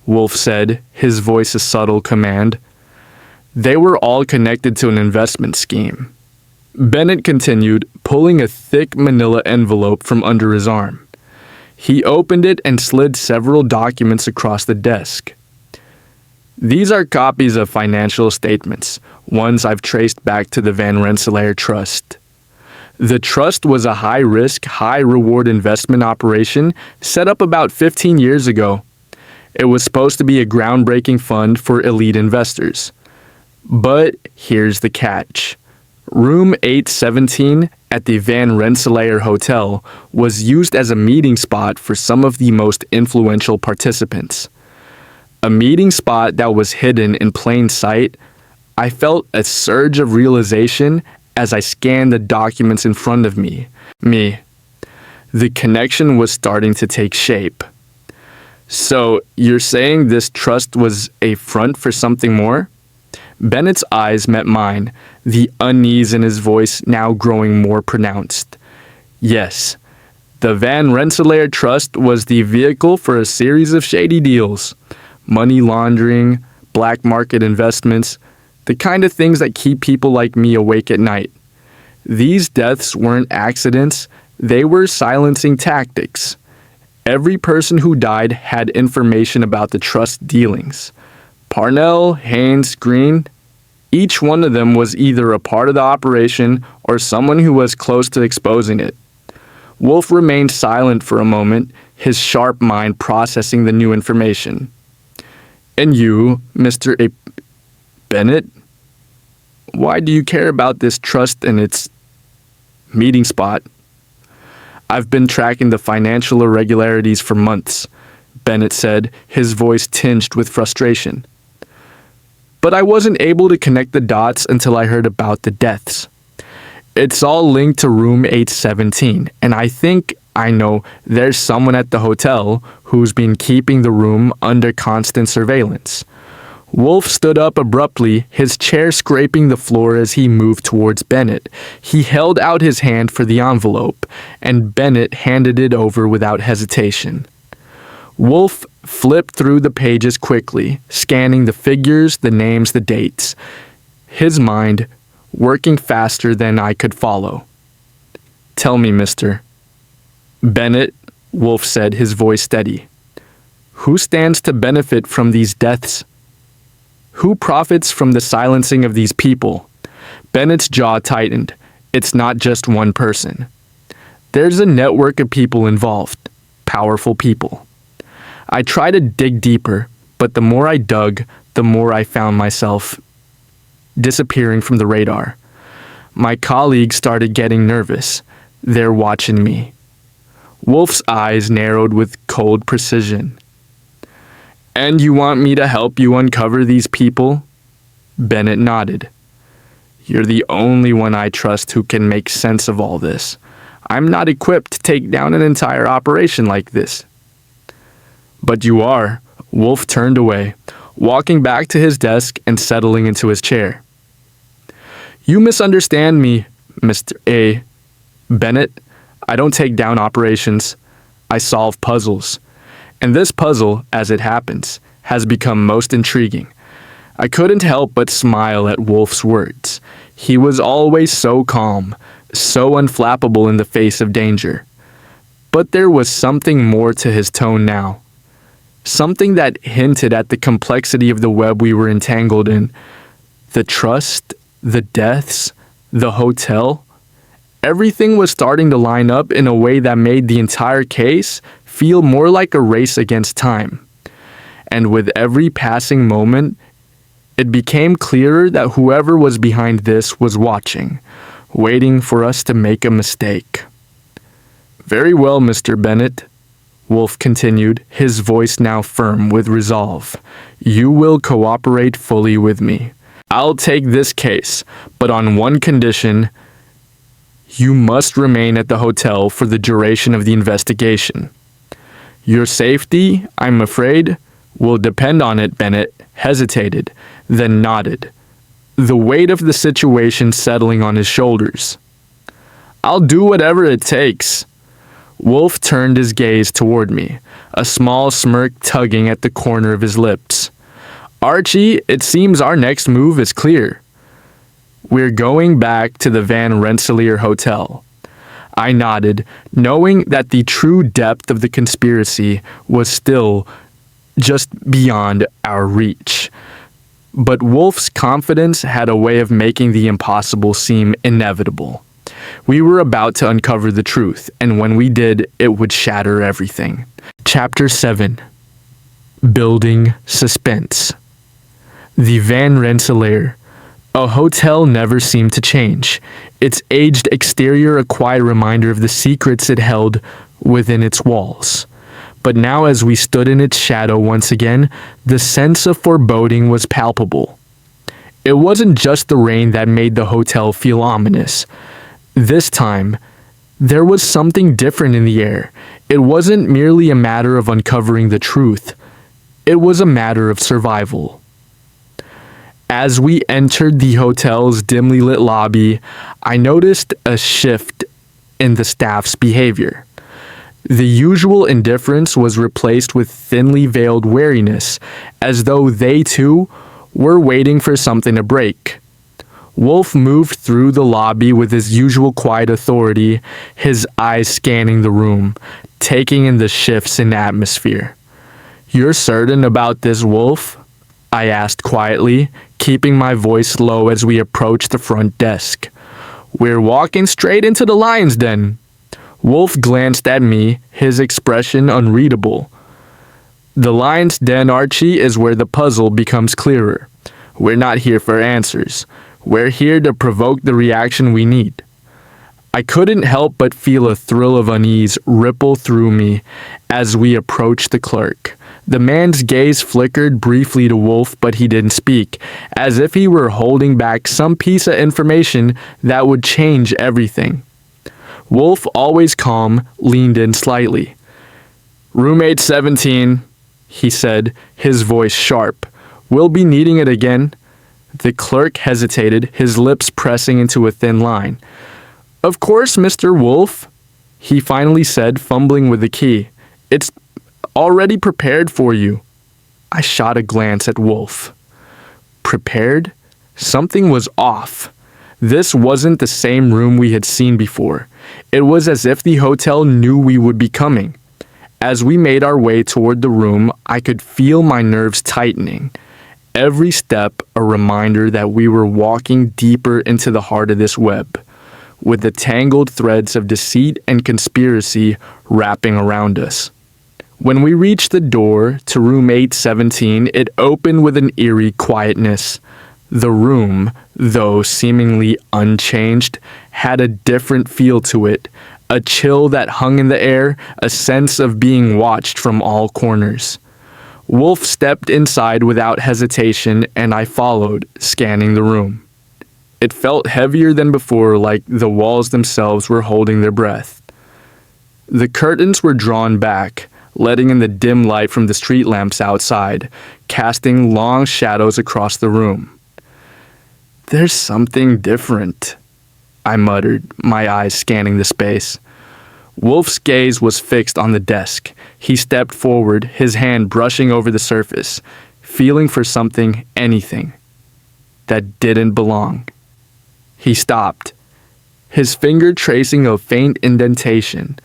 Wolfe said, his voice a subtle command. "They were all connected to an investment scheme." Bennett continued, pulling a thick manila envelope from under his arm. He opened it and slid several documents across the desk. "These are copies of financial statements, ones I've traced back to the Van Rensselaer Trust. The trust was a high-risk, high-reward investment operation set up about 15 years ago. It was supposed to be a groundbreaking fund for elite investors. But here's the catch. Room 817 at the Van Rensselaer Hotel was used as a meeting spot for some of the most influential participants. A meeting spot that was hidden in plain sight. I felt a surge of realization as I scanned the documents in front of me. The connection was starting to take shape." "So, you're saying this trust was a front for something more?" Bennett's eyes met mine, the unease in his voice now growing more pronounced. "Yes, the Van Rensselaer Trust was the vehicle for a series of shady deals. Money laundering, black market investments, the kind of things that keep people like me awake at night. These deaths weren't accidents, they were silencing tactics. Every person who died had information about the trust dealings. Parnell, Haynes, Green, each one of them was either a part of the operation or someone who was close to exposing it." Wolfe remained silent for a moment, his sharp mind processing the new information. "And you, Mr. Bennett? Why do you care about this trust and its meeting spot?" "I've been tracking the financial irregularities for months," Bennett said, his voice tinged with frustration. "But I wasn't able to connect the dots until I heard about the deaths. It's all linked to room 817, and I think I know there's someone at the hotel who's been keeping the room under constant surveillance." Wolfe stood up abruptly, his chair scraping the floor as he moved towards Bennett. He held out his hand for the envelope, and Bennett handed it over without hesitation. Wolfe flipped through the pages quickly, scanning the figures, the names, the dates. His mind working faster than I could follow. "Tell me, Mr. Bennett," Wolfe said, his voice steady. "Who stands to benefit from these deaths? Who profits from the silencing of these people?" Bennett's jaw tightened. "It's not just one person. There's a network of people involved, powerful people. I tried to dig deeper, but the more I dug, the more I found myself disappearing from the radar. My colleagues started getting nervous. They're watching me. Wolfe's eyes narrowed with cold precision. And you want me to help you uncover these people? Bennett nodded. You're the only one I trust who can make sense of all this. I'm not equipped to take down an entire operation like this. But you are. Wolfe turned away, walking back to his desk and settling into his chair. You misunderstand me, Mr. A. Bennett. I don't take down operations. I solve puzzles. And this puzzle, as it happens, has become most intriguing. I couldn't help but smile at Wolfe's words. He was always so calm, so unflappable in the face of danger. But there was something more to his tone now. Something that hinted at the complexity of the web we were entangled in. The trust, the deaths, the hotel. Everything was starting to line up in a way that made the entire case feel more like a race against time. And with every passing moment, it became clearer that whoever was behind this was watching, waiting for us to make a mistake. Very well, Mr. Bennett, Wolfe continued, his voice now firm with resolve. You will cooperate fully with me. I'll take this case, but on one condition. You must remain at the hotel for the duration of the investigation. Your safety, I'm afraid, will depend on it. Bennett hesitated, then nodded, the weight of the situation settling on his shoulders. I'll do whatever it takes. Wolfe turned his gaze toward me, a small smirk tugging at the corner of his lips. Archie, it seems our next move is clear. We're going back to the Van Rensselaer Hotel. I nodded, knowing that the true depth of the conspiracy was still just beyond our reach. But Wolfe's confidence had a way of making the impossible seem inevitable. We were about to uncover the truth, and when we did, it would shatter everything. Chapter 7. Building Suspense. The Van Rensselaer. A hotel never seemed to change, its aged exterior a quiet reminder of the secrets it held within its walls. But now as we stood in its shadow once again, the sense of foreboding was palpable. It wasn't just the rain that made the hotel feel ominous. This time, there was something different in the air. It wasn't merely a matter of uncovering the truth. It was a matter of survival. As we entered the hotel's dimly lit lobby, I noticed a shift in the staff's behavior. The usual indifference was replaced with thinly veiled wariness, as though they too were waiting for something to break. Wolfe moved through the lobby with his usual quiet authority, his eyes scanning the room, taking in the shifts in atmosphere. You're certain about this, Wolfe? I asked quietly, keeping my voice low as we approached the front desk. We're walking straight into the lion's den. Wolfe glanced at me, his expression unreadable. The lion's den, Archie, is where the puzzle becomes clearer. We're not here for answers. We're here to provoke the reaction we need. I couldn't help but feel a thrill of unease ripple through me as we approached the clerk. The man's gaze flickered briefly to Wolfe, but he didn't speak, as if he were holding back some piece of information that would change everything. Wolfe, always calm, leaned in slightly. Roommate 17, he said, his voice sharp. We'll be needing it again. The clerk hesitated, his lips pressing into a thin line. Of course, Mr. Wolfe, he finally said, fumbling with the key. It's already prepared for you. I shot a glance at Wolfe. Prepared? Something was off. This wasn't the same room we had seen before. It was as if the hotel knew we would be coming. As we made our way toward the room, I could feel my nerves tightening. Every step a reminder that we were walking deeper into the heart of this web. with the tangled threads of deceit and conspiracy wrapping around us. When we reached the door to room 817, it opened with an eerie quietness. The room, though seemingly unchanged, had a different feel to it, a chill that hung in the air, a sense of being watched from all corners. Wolfe stepped inside without hesitation, and I followed, scanning the room. It felt heavier than before, like the walls themselves were holding their breath. The curtains were drawn back, letting in the dim light from the street lamps outside, casting long shadows across the room. "There's something different," I muttered, my eyes scanning the space. Wolfe's gaze was fixed on the desk. He stepped forward, his hand brushing over the surface, feeling for something, anything, that didn't belong. He stopped, his finger tracing a faint indentation,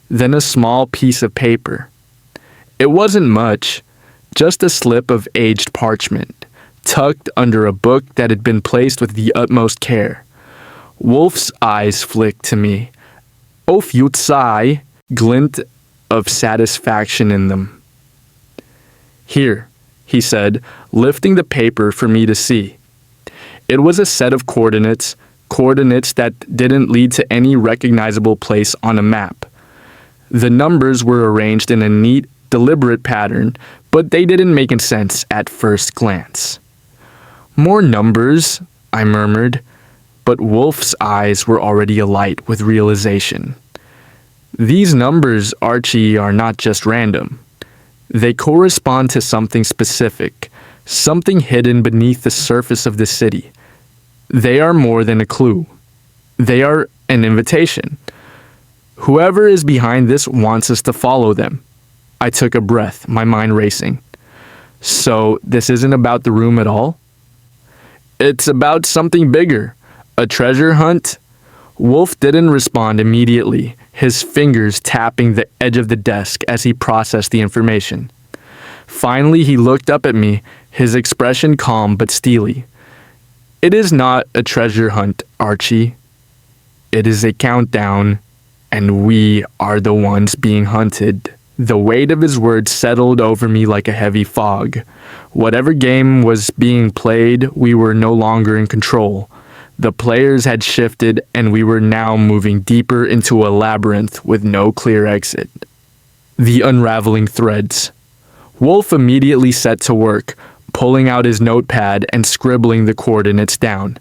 then a small piece of paper. It wasn't much, just a slip of aged parchment, tucked under a book that had been placed with the utmost care. Wolfe's eyes flicked to me, a futsai glint of satisfaction in them. "Here," he said, lifting the paper for me to see. It was a set of coordinates that didn't lead to any recognizable place on a map. The numbers were arranged in a neat, deliberate pattern, but they didn't make sense at first glance. "More numbers," I murmured, but Wolfe's eyes were already alight with realization. "These numbers, Archie, are not just random. They correspond to something specific, something hidden beneath the surface of the city. They are more than a clue. They are an invitation. Whoever is behind this wants us to follow them." I took a breath, my mind racing. "So this isn't about the room at all?" "It's about something bigger. A treasure hunt?" Wolfe didn't respond immediately, his fingers tapping the edge of the desk as he processed the information. Finally, he looked up at me, his expression calm but steely. "It is not a treasure hunt, Archie. It is a countdown, and we are the ones being hunted." The weight of his words settled over me like a heavy fog. Whatever game was being played, we were no longer in control. The players had shifted, and we were now moving deeper into a labyrinth with no clear exit. The unraveling threads. Wolfe immediately set to work, pulling out his notepad and scribbling the coordinates down.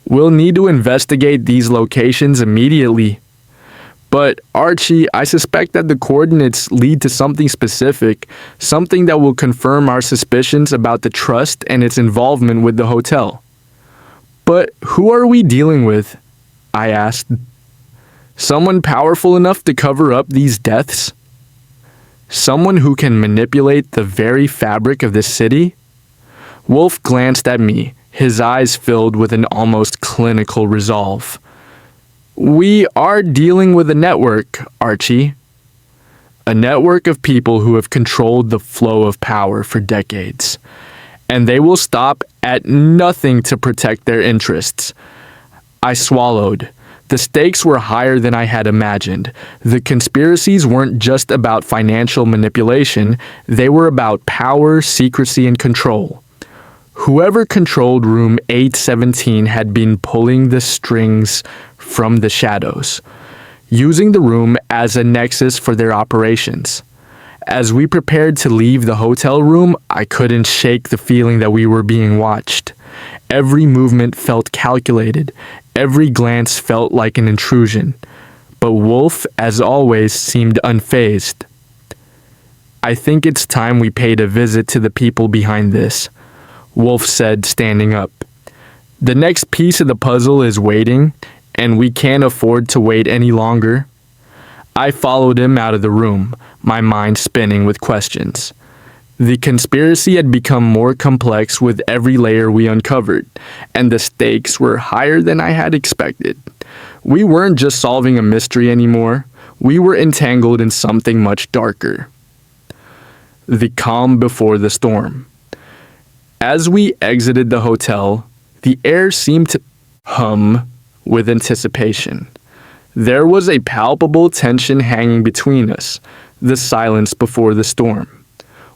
"We'll need to investigate these locations immediately." "But, Archie, I suspect that the coordinates lead to something specific, something that will confirm our suspicions about the trust and its involvement with the hotel." "But who are we dealing with?" I asked. "Someone powerful enough to cover up these deaths? Someone who can manipulate the very fabric of this city?" Wolfe glanced at me, his eyes filled with an almost clinical resolve. "We are dealing with a network, Archie. A network of people who have controlled the flow of power for decades. And they will stop at nothing to protect their interests." I swallowed. The stakes were higher than I had imagined. The conspiracies weren't just about financial manipulation, they were about power, secrecy, and control. Whoever controlled room 817 had been pulling the strings from the shadows, using the room as a nexus for their operations. As we prepared to leave the hotel room, I couldn't shake the feeling that we were being watched. Every movement felt calculated, every glance felt like an intrusion. But Wolfe, as always, seemed unfazed. "I think it's time we paid a visit to the people behind this," Wolfe said, standing up. "The next piece of the puzzle is waiting, and we can't afford to wait any longer." I followed him out of the room, my mind spinning with questions. The conspiracy had become more complex with every layer we uncovered, and the stakes were higher than I had expected. We weren't just solving a mystery anymore, we were entangled in something much darker. The calm before the storm. As we exited the hotel, the air seemed to hum with anticipation. There was a palpable tension hanging between us, the silence before the storm.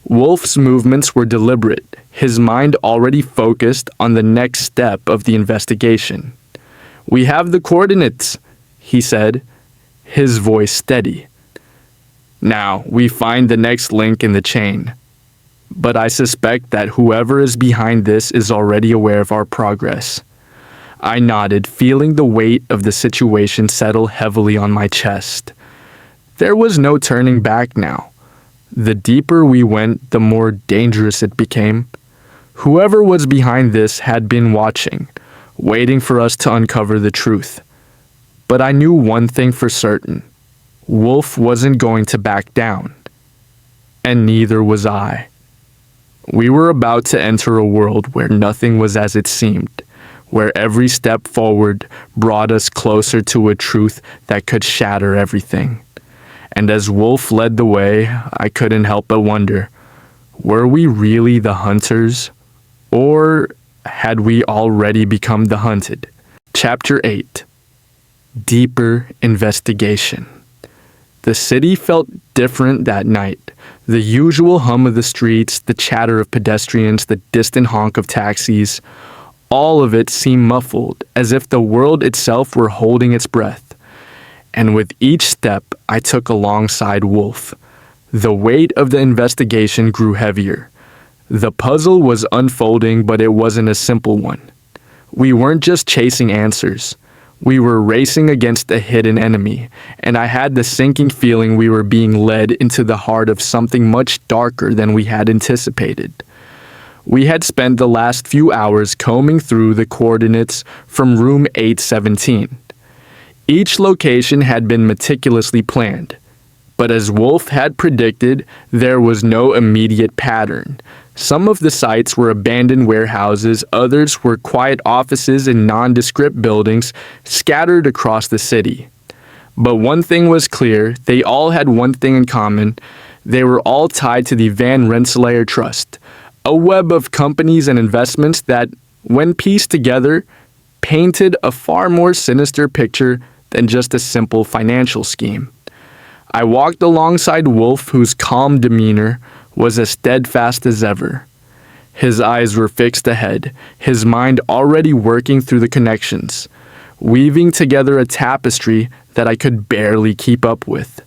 Wolfe's movements were deliberate, his mind already focused on the next step of the investigation. "We have the coordinates," he said, his voice steady. "Now we find the next link in the chain. But I suspect that whoever is behind this is already aware of our progress." I nodded, feeling the weight of the situation settle heavily on my chest. There was no turning back now. The deeper we went, the more dangerous it became. Whoever was behind this had been watching, waiting for us to uncover the truth. But I knew one thing for certain. Wolfe wasn't going to back down. And neither was I. We were about to enter a world where nothing was as it seemed, where every step forward brought us closer to a truth that could shatter everything. And as Wolfe led the way, I couldn't help but wonder, were we really the hunters? Or had we already become the hunted? Chapter 8. Deeper Investigation. The city felt different that night. The usual hum of the streets, the chatter of pedestrians, the distant honk of taxis, all of it seemed muffled, as if the world itself were holding its breath. And with each step I took alongside Wolfe, the weight of the investigation grew heavier. The puzzle was unfolding, but it wasn't a simple one. We weren't just chasing answers. We were racing against a hidden enemy, and I had the sinking feeling we were being led into the heart of something much darker than we had anticipated. We had spent the last few hours combing through the coordinates from room 817. Each location had been meticulously planned, but as Wolfe had predicted, there was no immediate pattern. Some of the sites were abandoned warehouses, others were quiet offices in nondescript buildings scattered across the city. But one thing was clear, they all had one thing in common. They were all tied to the Van Rensselaer Trust, a web of companies and investments that, when pieced together, painted a far more sinister picture than just a simple financial scheme. I walked alongside Wolfe, whose calm demeanor was as steadfast as ever. His eyes were fixed ahead, his mind already working through the connections, weaving together a tapestry that I could barely keep up with.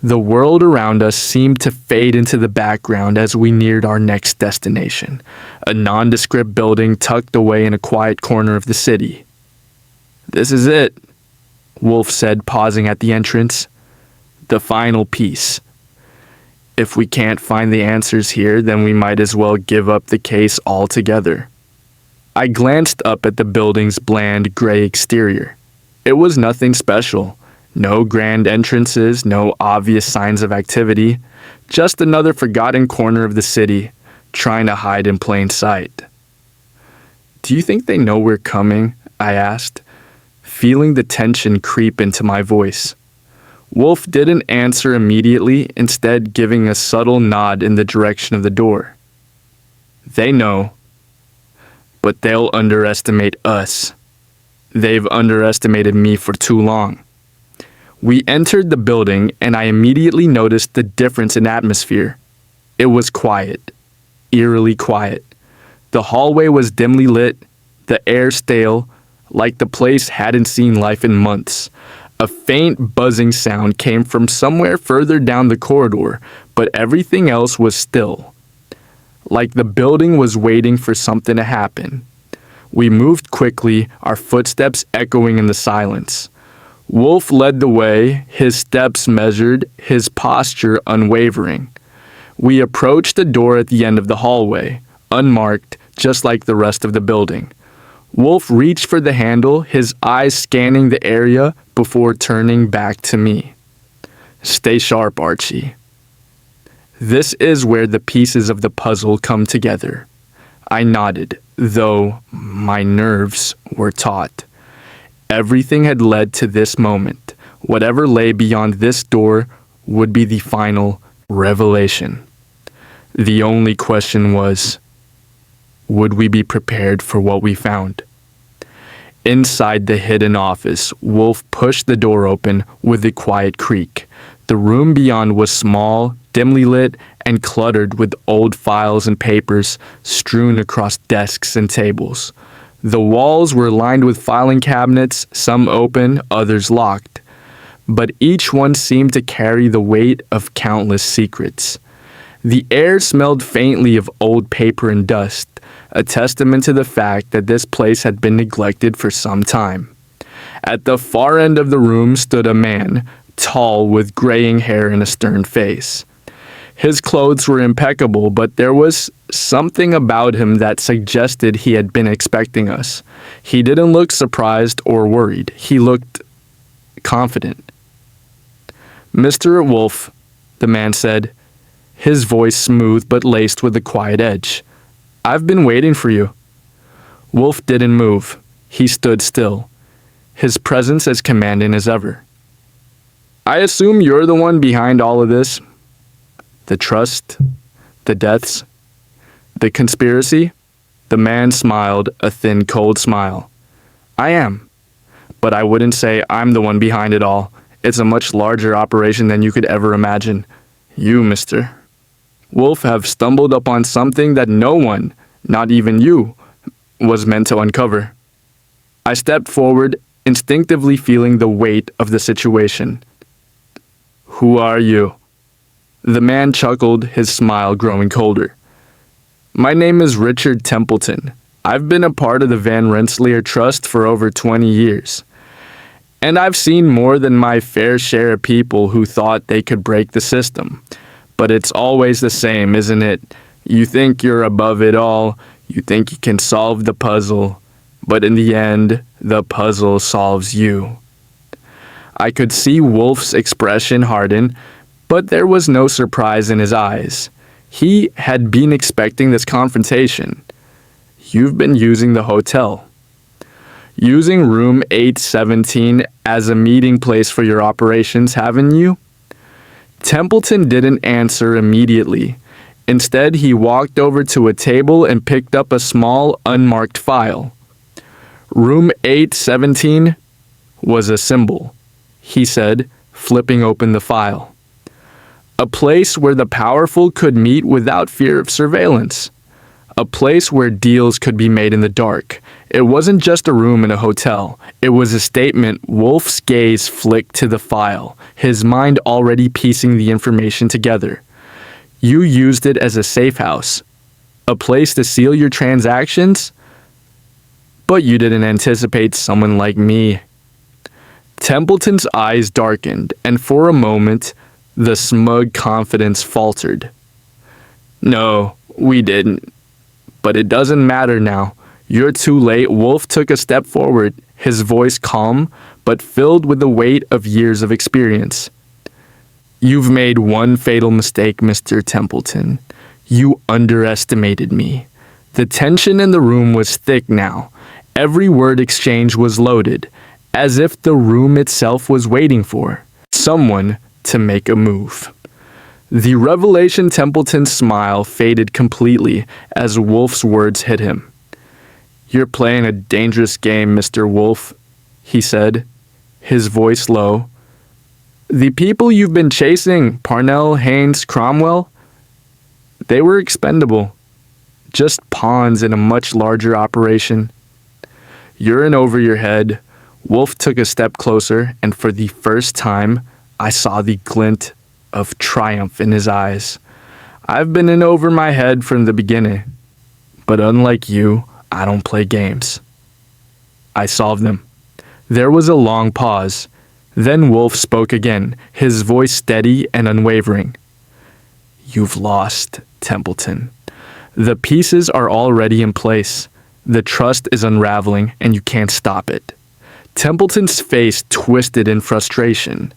The world around us seemed to fade into the background as we neared our next destination, a nondescript building tucked away in a quiet corner of the city. "This is it," Wolfe said, pausing at the entrance. "The final piece. If we can't find the answers here, then we might as well give up the case altogether." I glanced up at the building's bland gray exterior. It was nothing special. No grand entrances, no obvious signs of activity. Just another forgotten corner of the city, trying to hide in plain sight. "Do you think they know we're coming?" I asked, feeling the tension creep into my voice. Wolfe didn't answer immediately, instead giving a subtle nod in the direction of the door. "They know, but they'll underestimate us. They've underestimated me for too long." We entered the building, and I immediately noticed the difference in atmosphere. It was quiet, eerily quiet. The hallway was dimly lit, the air stale, like the place hadn't seen life in months. A faint buzzing sound came from somewhere further down the corridor, but everything else was still. Like the building was waiting for something to happen. We moved quickly, our footsteps echoing in the silence. Wolfe led the way, his steps measured, his posture unwavering. We approached the door at the end of the hallway, unmarked, just like the rest of the building. Wolfe reached for the handle, his eyes scanning the area before turning back to me. "Stay sharp, Archie. This is where the pieces of the puzzle come together." I nodded, though my nerves were taut. Everything had led to this moment. Whatever lay beyond this door would be the final revelation. The only question was, would we be prepared for what we found? Inside the hidden office, Wolfe pushed the door open with a quiet creak. The room beyond was small, dimly lit, and cluttered with old files and papers strewn across desks and tables. The walls were lined with filing cabinets, some open, others locked. But each one seemed to carry the weight of countless secrets. The air smelled faintly of old paper and dust, a testament to the fact that this place had been neglected for some time. At the far end of the room stood a man, tall with graying hair and a stern face. His clothes were impeccable, but there was something about him that suggested he had been expecting us. He didn't look surprised or worried. He looked confident. "Mr. Wolfe," the man said, his voice smooth but laced with a quiet edge. "I've been waiting for you." Wolfe didn't move. He stood still, his presence as commanding as ever. "I assume you're the one behind all of this? The trust, the deaths, the conspiracy?" The man smiled, a thin, cold smile. "I am. But I wouldn't say I'm the one behind it all. It's a much larger operation than you could ever imagine. You, Mr. Wolfe, have stumbled upon something that no one, not even you, was meant to uncover." I stepped forward, instinctively feeling the weight of the situation. "Who are you?" The man chuckled, his smile growing colder. "My name is Richard Templeton. I've been a part of the Van Rensselaer Trust for over 20 years. And I've seen more than my fair share of people who thought they could break the system. But it's always the same, isn't it? You think you're above it all, you think you can solve the puzzle, but in the end, the puzzle solves you." I could see Wolfe's expression harden, but there was no surprise in his eyes. He had been expecting this confrontation. "You've been using the hotel. Using room 817 as a meeting place for your operations, haven't you?" Templeton didn't answer immediately. Instead, he walked over to a table and picked up a small, unmarked file. "Room 817 was a symbol," he said, flipping open the file. "A place where the powerful could meet without fear of surveillance. A place where deals could be made in the dark. It wasn't just a room in a hotel. It was a statement." Wolfe's gaze flicked to the file, his mind already piecing the information together. "You used it as a safe house. A place to seal your transactions? But you didn't anticipate someone like me." Templeton's eyes darkened, and for a moment, the smug confidence faltered. "No, we didn't. But it doesn't matter now. You're too late." Wolfe took a step forward, his voice calm, but filled with the weight of years of experience. "You've made one fatal mistake, Mr. Templeton. You underestimated me." The tension in the room was thick now. Every word exchange was loaded, as if the room itself was waiting for someone to make a move. The revelation Templeton's smile faded completely as Wolfe's words hit him. "You're playing a dangerous game, Mr. Wolfe," he said, his voice low. "The people you've been chasing, Parnell, Haynes, Cromwell, they were expendable. Just pawns in a much larger operation. You're in over your head." Wolfe took a step closer, and for the first time, I saw the glint of triumph in his eyes. "I've been in over my head from the beginning. But unlike you, I don't play games. I solve them." There was a long pause. Then Wolfe spoke again, his voice steady and unwavering. "You've lost, Templeton. The pieces are already in place. The trust is unraveling, and you can't stop it." Templeton's face twisted in frustration.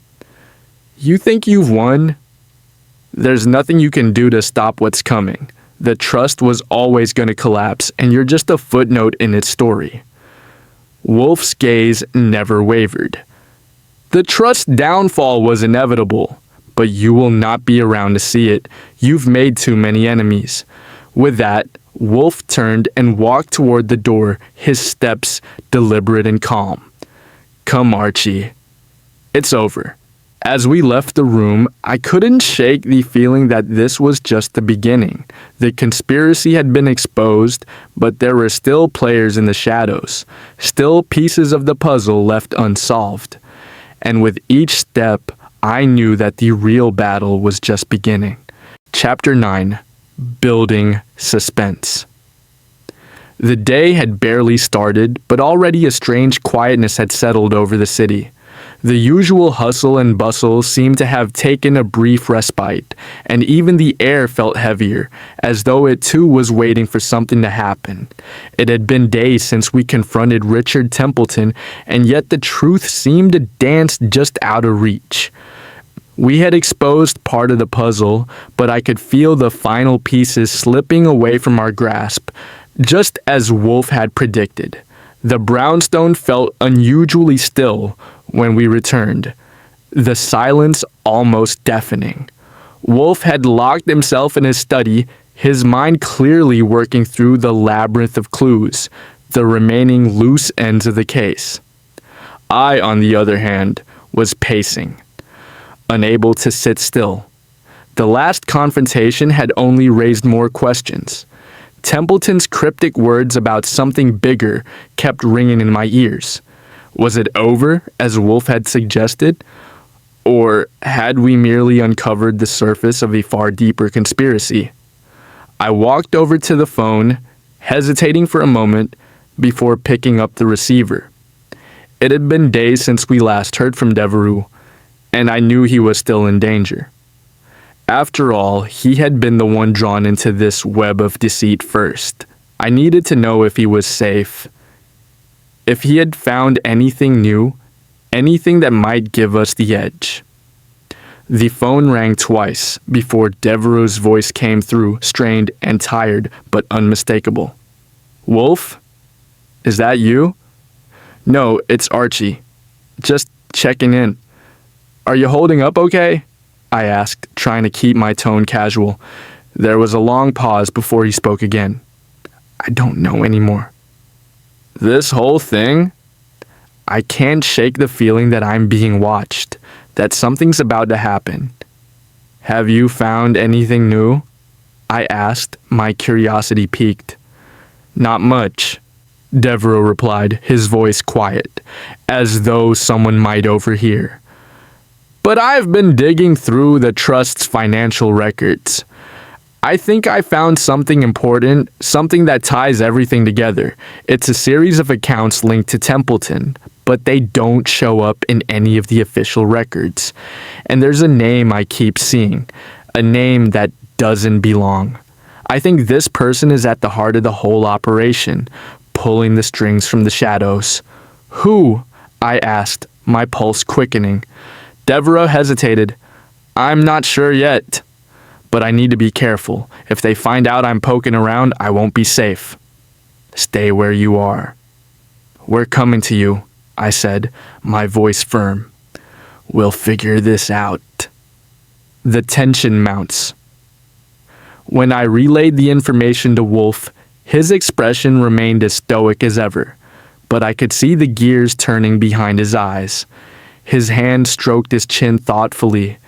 "You think you've won? There's nothing you can do to stop what's coming. The trust was always going to collapse, and you're just a footnote in its story." Wolfe's gaze never wavered. "The trust's downfall was inevitable, but you will not be around to see it. You've made too many enemies." With that, Wolfe turned and walked toward the door, his steps deliberate and calm. "Come, Archie. It's over." As we left the room, I couldn't shake the feeling that this was just the beginning. The conspiracy had been exposed, but there were still players in the shadows, still pieces of the puzzle left unsolved. And with each step, I knew that the real battle was just beginning. Chapter 9. Building Suspense. The day had barely started, but already a strange quietness had settled over the city. The usual hustle and bustle seemed to have taken a brief respite, and even the air felt heavier, as though it too was waiting for something to happen. It had been days since we confronted Richard Templeton, and yet the truth seemed to dance just out of reach. We had exposed part of the puzzle, but I could feel the final pieces slipping away from our grasp, just as Wolfe had predicted. The brownstone felt unusually still when we returned, the silence almost deafening. Wolfe had locked himself in his study, his mind clearly working through the labyrinth of clues, the remaining loose ends of the case. I, on the other hand, was pacing, unable to sit still. The last confrontation had only raised more questions. Templeton's cryptic words about something bigger kept ringing in my ears. Was it over, as Wolfe had suggested? Or had we merely uncovered the surface of a far deeper conspiracy? I walked over to the phone, hesitating for a moment before picking up the receiver. It had been days since we last heard from Devereux, and I knew he was still in danger. After all, he had been the one drawn into this web of deceit first. I needed to know if he was safe, if he had found anything new, anything that might give us the edge. The phone rang twice before Devereux's voice came through, strained and tired, but unmistakable. "Wolfe? Is that you?" "No, it's Archie. Just checking in. Are you holding up okay?" I asked, trying to keep my tone casual. There was a long pause before he spoke again. "I don't know anymore." "This whole thing?" I can't shake the feeling that I'm being watched, that something's about to happen. "Have you found anything new?" I asked, my curiosity piqued. "Not much," Devereux replied, his voice quiet, as though someone might overhear. "But I've been digging through the trust's financial records. I think I found something important, something that ties everything together. It's a series of accounts linked to Templeton, but they don't show up in any of the official records. And there's a name I keep seeing, a name that doesn't belong. I think this person is at the heart of the whole operation, pulling the strings from the shadows." "Who?" I asked, my pulse quickening. Devereux hesitated. "I'm not sure yet, but I need to be careful. If they find out I'm poking around, I won't be safe." "Stay where you are." "We're coming to you," I said, my voice firm. "We'll figure this out." The tension mounts. When I relayed the information to Wolfe, his expression remained as stoic as ever, but I could see the gears turning behind his eyes. His hand stroked his chin thoughtfully,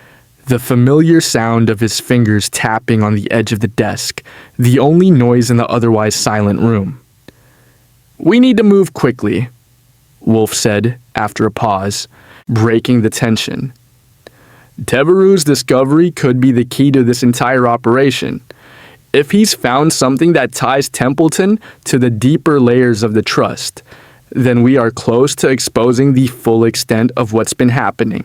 the familiar sound of his fingers tapping on the edge of the desk, the only noise in the otherwise silent room. "We need to move quickly," Wolfe said after a pause, breaking the tension. "Devereux's discovery could be the key to this entire operation. If he's found something that ties Templeton to the deeper layers of the trust, then we are close to exposing the full extent of what's been happening."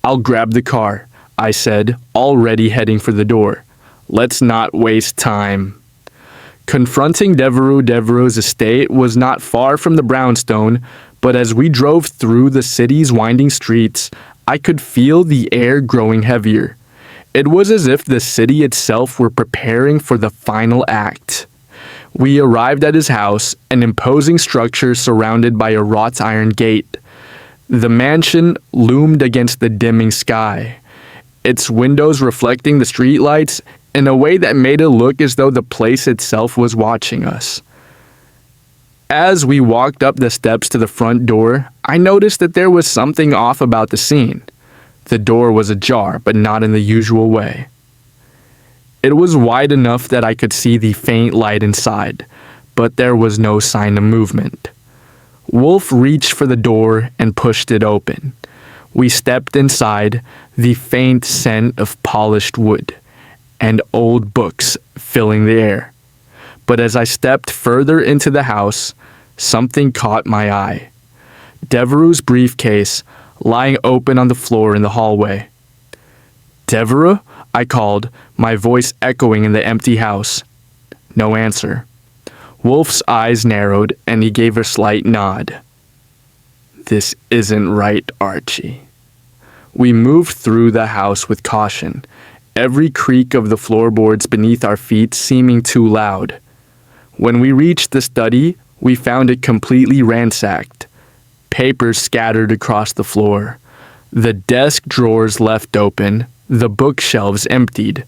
"I'll grab the car," I said, already heading for the door. "Let's not waste time." Confronting Devereux's estate was not far from the brownstone, but as we drove through the city's winding streets, I could feel the air growing heavier. It was as if the city itself were preparing for the final act. We arrived at his house, an imposing structure surrounded by a wrought iron gate. The mansion loomed against the dimming sky, its windows reflecting the streetlights, in a way that made it look as though the place itself was watching us. As we walked up the steps to the front door, I noticed that there was something off about the scene. The door was ajar, but not in the usual way. It was wide enough that I could see the faint light inside, but there was no sign of movement. Wolfe reached for the door and pushed it open. We stepped inside, the faint scent of polished wood and old books filling the air. But as I stepped further into the house, something caught my eye. Devereux's briefcase lying open on the floor in the hallway. "Devereux?" I called, my voice echoing in the empty house. No answer. Wolfe's eyes narrowed and he gave a slight nod. "This isn't right, Archie." We moved through the house with caution, every creak of the floorboards beneath our feet seeming too loud. When we reached the study, we found it completely ransacked. Papers scattered across the floor, the desk drawers left open, the bookshelves emptied.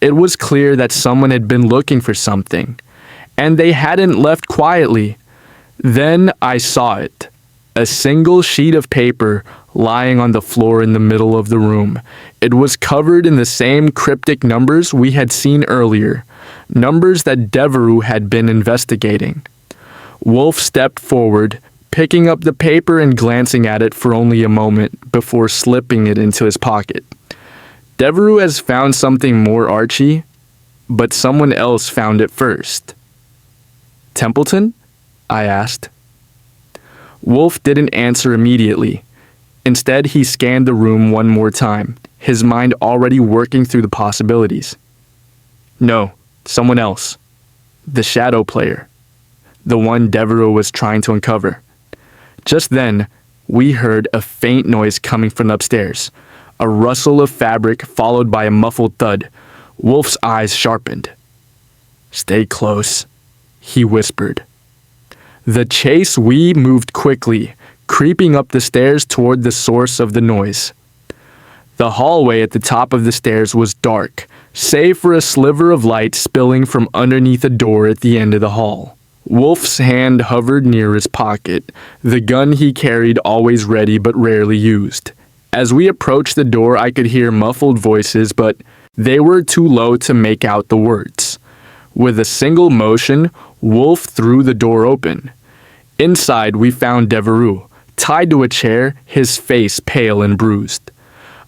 It was clear that someone had been looking for something, and they hadn't left quietly. Then I saw it, a single sheet of paper lying on the floor in the middle of the room. It was covered in the same cryptic numbers we had seen earlier, numbers that Devereux had been investigating. Wolfe stepped forward, picking up the paper and glancing at it for only a moment before slipping it into his pocket. "Devereux has found something more, Archie, but someone else found it first." "Templeton?" I asked. Wolfe didn't answer immediately. Instead, he scanned the room one more time, his mind already working through the possibilities. "No, someone else. The shadow player. The one Devereux was trying to uncover." Just then, we heard a faint noise coming from upstairs, a rustle of fabric followed by a muffled thud. Wolfe's eyes sharpened. "Stay close," he whispered. The chase we moved quickly, creeping up the stairs toward the source of the noise. The hallway at the top of the stairs was dark, save for a sliver of light spilling from underneath a door at the end of the hall. Wolfe's hand hovered near his pocket, the gun he carried always ready but rarely used. As we approached the door, I could hear muffled voices, but they were too low to make out the words. With a single motion, Wolfe threw the door open. Inside, we found Devereux, tied to a chair, his face pale and bruised.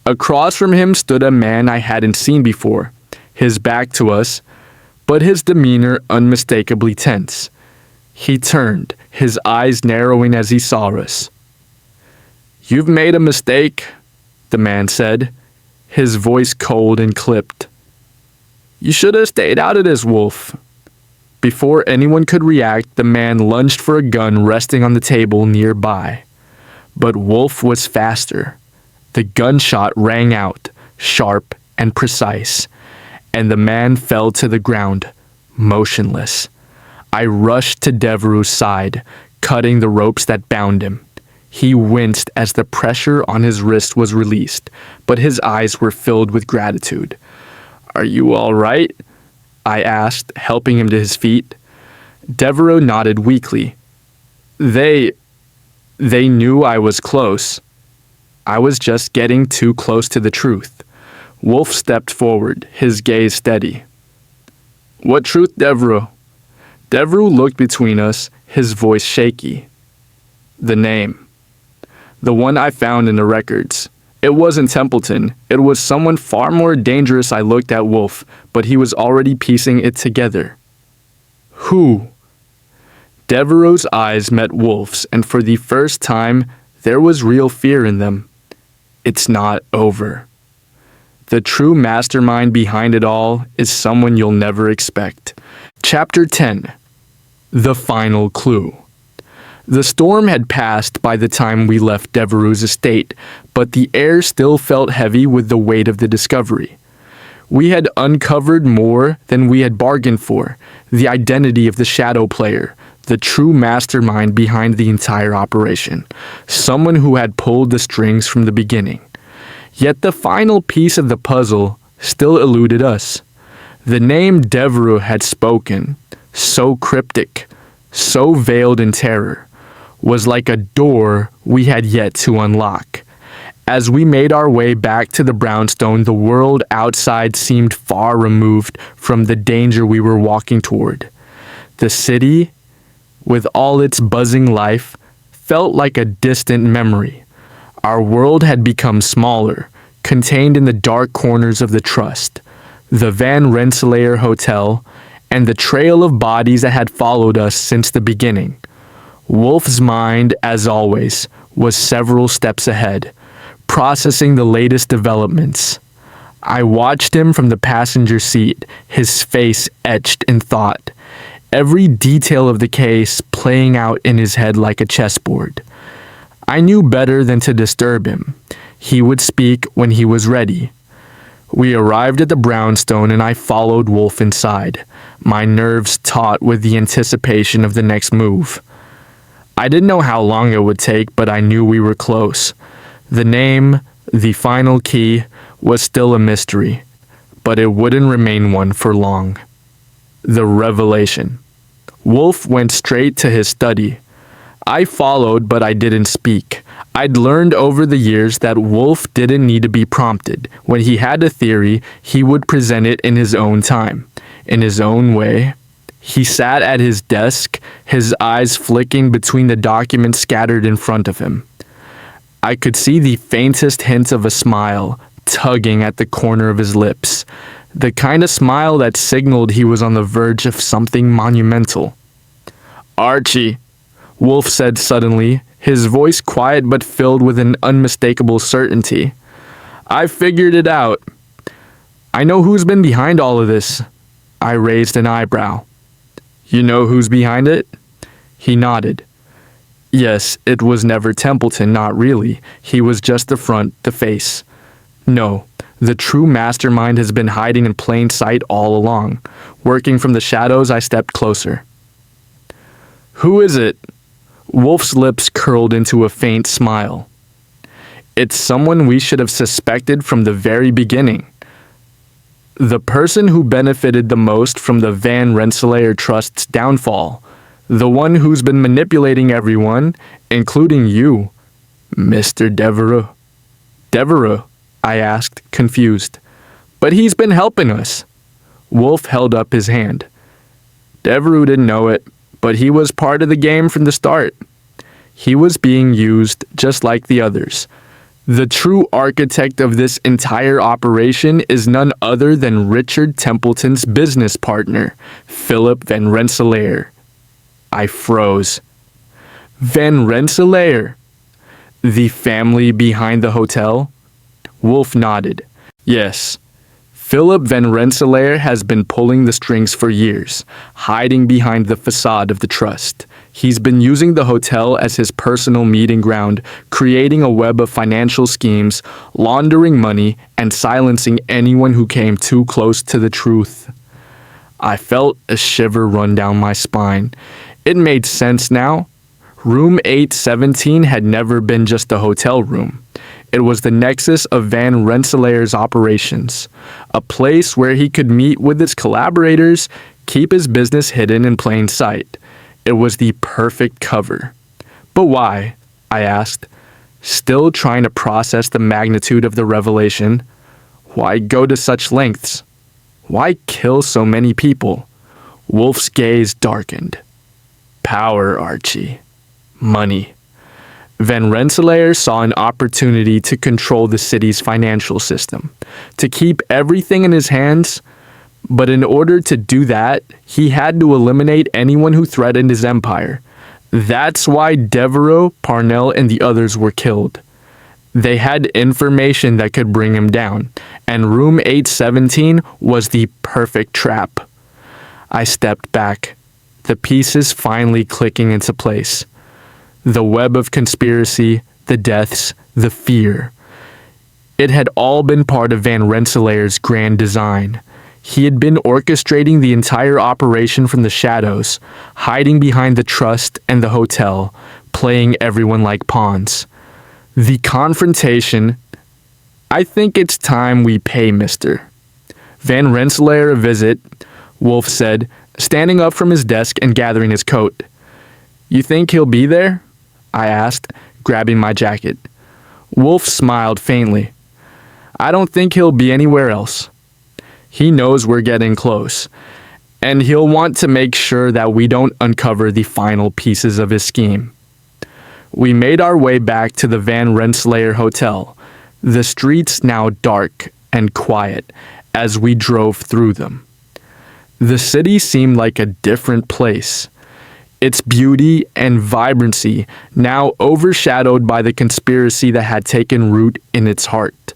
Across from him stood a man I hadn't seen before, his back to us, but his demeanor unmistakably tense. He turned, his eyes narrowing as he saw us. "You've made a mistake," the man said, his voice cold and clipped. "You should have stayed out of this, Wolfe." Before anyone could react, the man lunged for a gun resting on the table nearby. But Wolfe was faster. The gunshot rang out, sharp and precise, and the man fell to the ground, motionless. I rushed to Devereux's side, cutting the ropes that bound him. He winced as the pressure on his wrist was released, but his eyes were filled with gratitude. "Are you all right?" I asked, helping him to his feet. Devereux nodded weakly. They knew I was close. I was just getting too close to the truth. Wolfe stepped forward, his gaze steady. "What truth, Devereux?" Devereux looked between us, his voice shaky. "The name. The one I found in the records. It wasn't Templeton. It was someone far more dangerous." I looked at Wolfe, but he was already piecing it together. "Who?" Devereux's eyes met Wolfe's, and for the first time, there was real fear in them. "It's not over. The true mastermind behind it all is someone you'll never expect." Chapter 10. The Final Clue. The storm had passed by the time we left Devereux's estate, but the air still felt heavy with the weight of the discovery. We had uncovered more than we had bargained for, the identity of the shadow player, the true mastermind behind the entire operation, someone who had pulled the strings from the beginning. Yet the final piece of the puzzle still eluded us. The name Devereux had spoken, so cryptic, so veiled in terror, was like a door we had yet to unlock. As we made our way back to the brownstone, the world outside seemed far removed from the danger we were walking toward. The city, with all its buzzing life, felt like a distant memory. Our world had become smaller, contained in the dark corners of the trust, the Van Rensselaer Hotel, and the trail of bodies that had followed us since the beginning. Wolfe's mind, as always, was several steps ahead, processing the latest developments. I watched him from the passenger seat, his face etched in thought, every detail of the case playing out in his head like a chessboard. I knew better than to disturb him. He would speak when he was ready. We arrived at the brownstone and I followed Wolfe inside, my nerves taut with the anticipation of the next move. I didn't know how long it would take, but I knew we were close. The name, the final key, was still a mystery, but it wouldn't remain one for long. The revelation. Wolfe went straight to his study. I followed, but I didn't speak. I'd learned over the years that Wolfe didn't need to be prompted. When he had a theory, he would present it in his own time, in his own way. He sat at his desk, his eyes flicking between the documents scattered in front of him. I could see the faintest hint of a smile tugging at the corner of his lips, the kind of smile that signaled he was on the verge of something monumental. "Archie," Wolfe said suddenly, his voice quiet but filled with an unmistakable certainty. "I figured it out. I know who's been behind all of this." I raised an eyebrow. "You know who's behind it?" He nodded. Yes, it was never Templeton, not really. He was just the front, the face. No, the true mastermind has been hiding in plain sight all along. Working from the shadows, I stepped closer. "Who is it?" Wolfe's lips curled into a faint smile. "It's someone we should have suspected from the very beginning. The person who benefited the most from the Van Rensselaer Trust's downfall. The one who's been manipulating everyone, including you, Mr. Devereux." "Devereux?" I asked, confused. "But he's been helping us." Wolfe held up his hand. "Devereux didn't know it, but he was part of the game from the start. He was being used just like the others. The true architect of this entire operation is none other than Richard Templeton's business partner, Philip Van Rensselaer." I froze. "Van Rensselaer? The family behind the hotel?" Wolfe nodded. "Yes. Philip Van Rensselaer has been pulling the strings for years, hiding behind the facade of the trust. He's been using the hotel as his personal meeting ground, creating a web of financial schemes, laundering money, and silencing anyone who came too close to the truth." I felt a shiver run down my spine. It made sense now. Room 817 had never been just a hotel room. It was the nexus of Van Rensselaer's operations, a place where he could meet with his collaborators, keep his business hidden in plain sight. It was the perfect cover. "But why?" I asked, still trying to process the magnitude of the revelation. "Why go to such lengths? Why kill so many people?" Wolfe's gaze darkened. "Power, Archie. Money." Van Rensselaer saw an opportunity to control the city's financial system, to keep everything in his hands, but in order to do that, he had to eliminate anyone who threatened his empire. That's why Devereux, Parnell, and the others were killed. They had information that could bring him down, and room 817 was the perfect trap. I stepped back, the pieces finally clicking into place. The web of conspiracy, the deaths, the fear. It had all been part of Van Rensselaer's grand design. He had been orchestrating the entire operation from the shadows, hiding behind the trust and the hotel, playing everyone like pawns. The confrontation. "I think it's time we pay, mister." Van Rensselaer a visit, Wolfe said, standing up from his desk and gathering his coat. You think he'll be there? I asked, grabbing my jacket. Wolfe smiled faintly. I don't think he'll be anywhere else. He knows we're getting close, and he'll want to make sure that we don't uncover the final pieces of his scheme. We made our way back to the Van Rensselaer Hotel, the streets now dark and quiet as we drove through them. The city seemed like a different place, its beauty and vibrancy now overshadowed by the conspiracy that had taken root in its heart.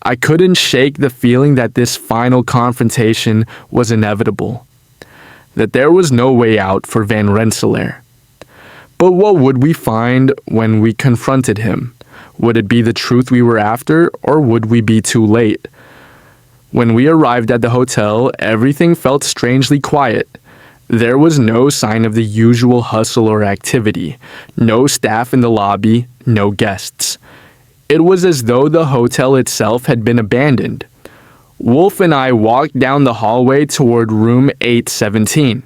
I couldn't shake the feeling that this final confrontation was inevitable, that there was no way out for Van Rensselaer. But what would we find when we confronted him? Would it be the truth we were after, or would we be too late? When we arrived at the hotel, everything felt strangely quiet. There was no sign of the usual hustle or activity, no staff in the lobby, no guests. It was as though the hotel itself had been abandoned. Wolfe and I walked down the hallway toward room 817.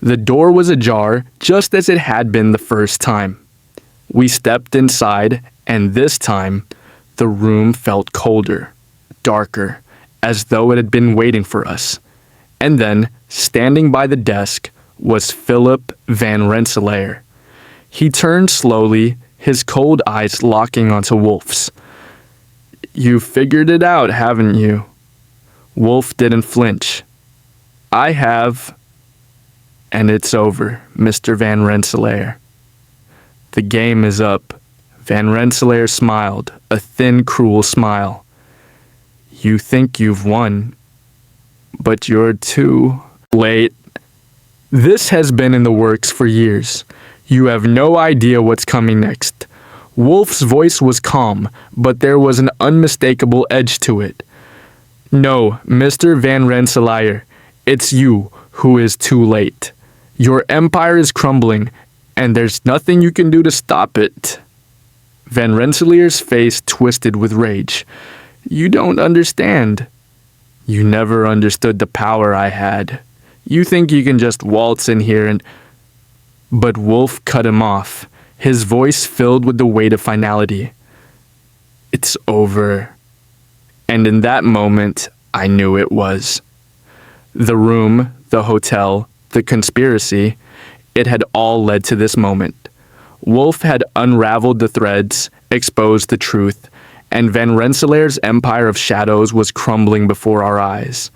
The door was ajar, just as it had been the first time. We stepped inside, and this time, the room felt colder, darker, as though it had been waiting for us. And then, standing by the desk, was Philip Van Rensselaer. He turned slowly, his cold eyes locking onto Wolfe's. You figured it out, haven't you? Wolfe didn't flinch. I have, and it's over, Mr. Van Rensselaer. The game is up. Van Rensselaer smiled, a thin, cruel smile. You think you've won, but you're too late. This has been in the works for years. You have no idea what's coming next. Wolfe's voice was calm, but there was an unmistakable edge to it. No, Mr. Van Rensselaer, it's you who is too late. Your empire is crumbling, and there's nothing you can do to stop it. Van Rensselaer's face twisted with rage. You don't understand. You never understood the power I had. You think you can just waltz in here and... But Wolfe cut him off, his voice filled with the weight of finality. It's over. And in that moment, I knew it was. The room, the hotel, the conspiracy, it had all led to this moment. Wolfe had unraveled the threads, exposed the truth, and Van Rensselaer's empire of shadows was crumbling before our eyes.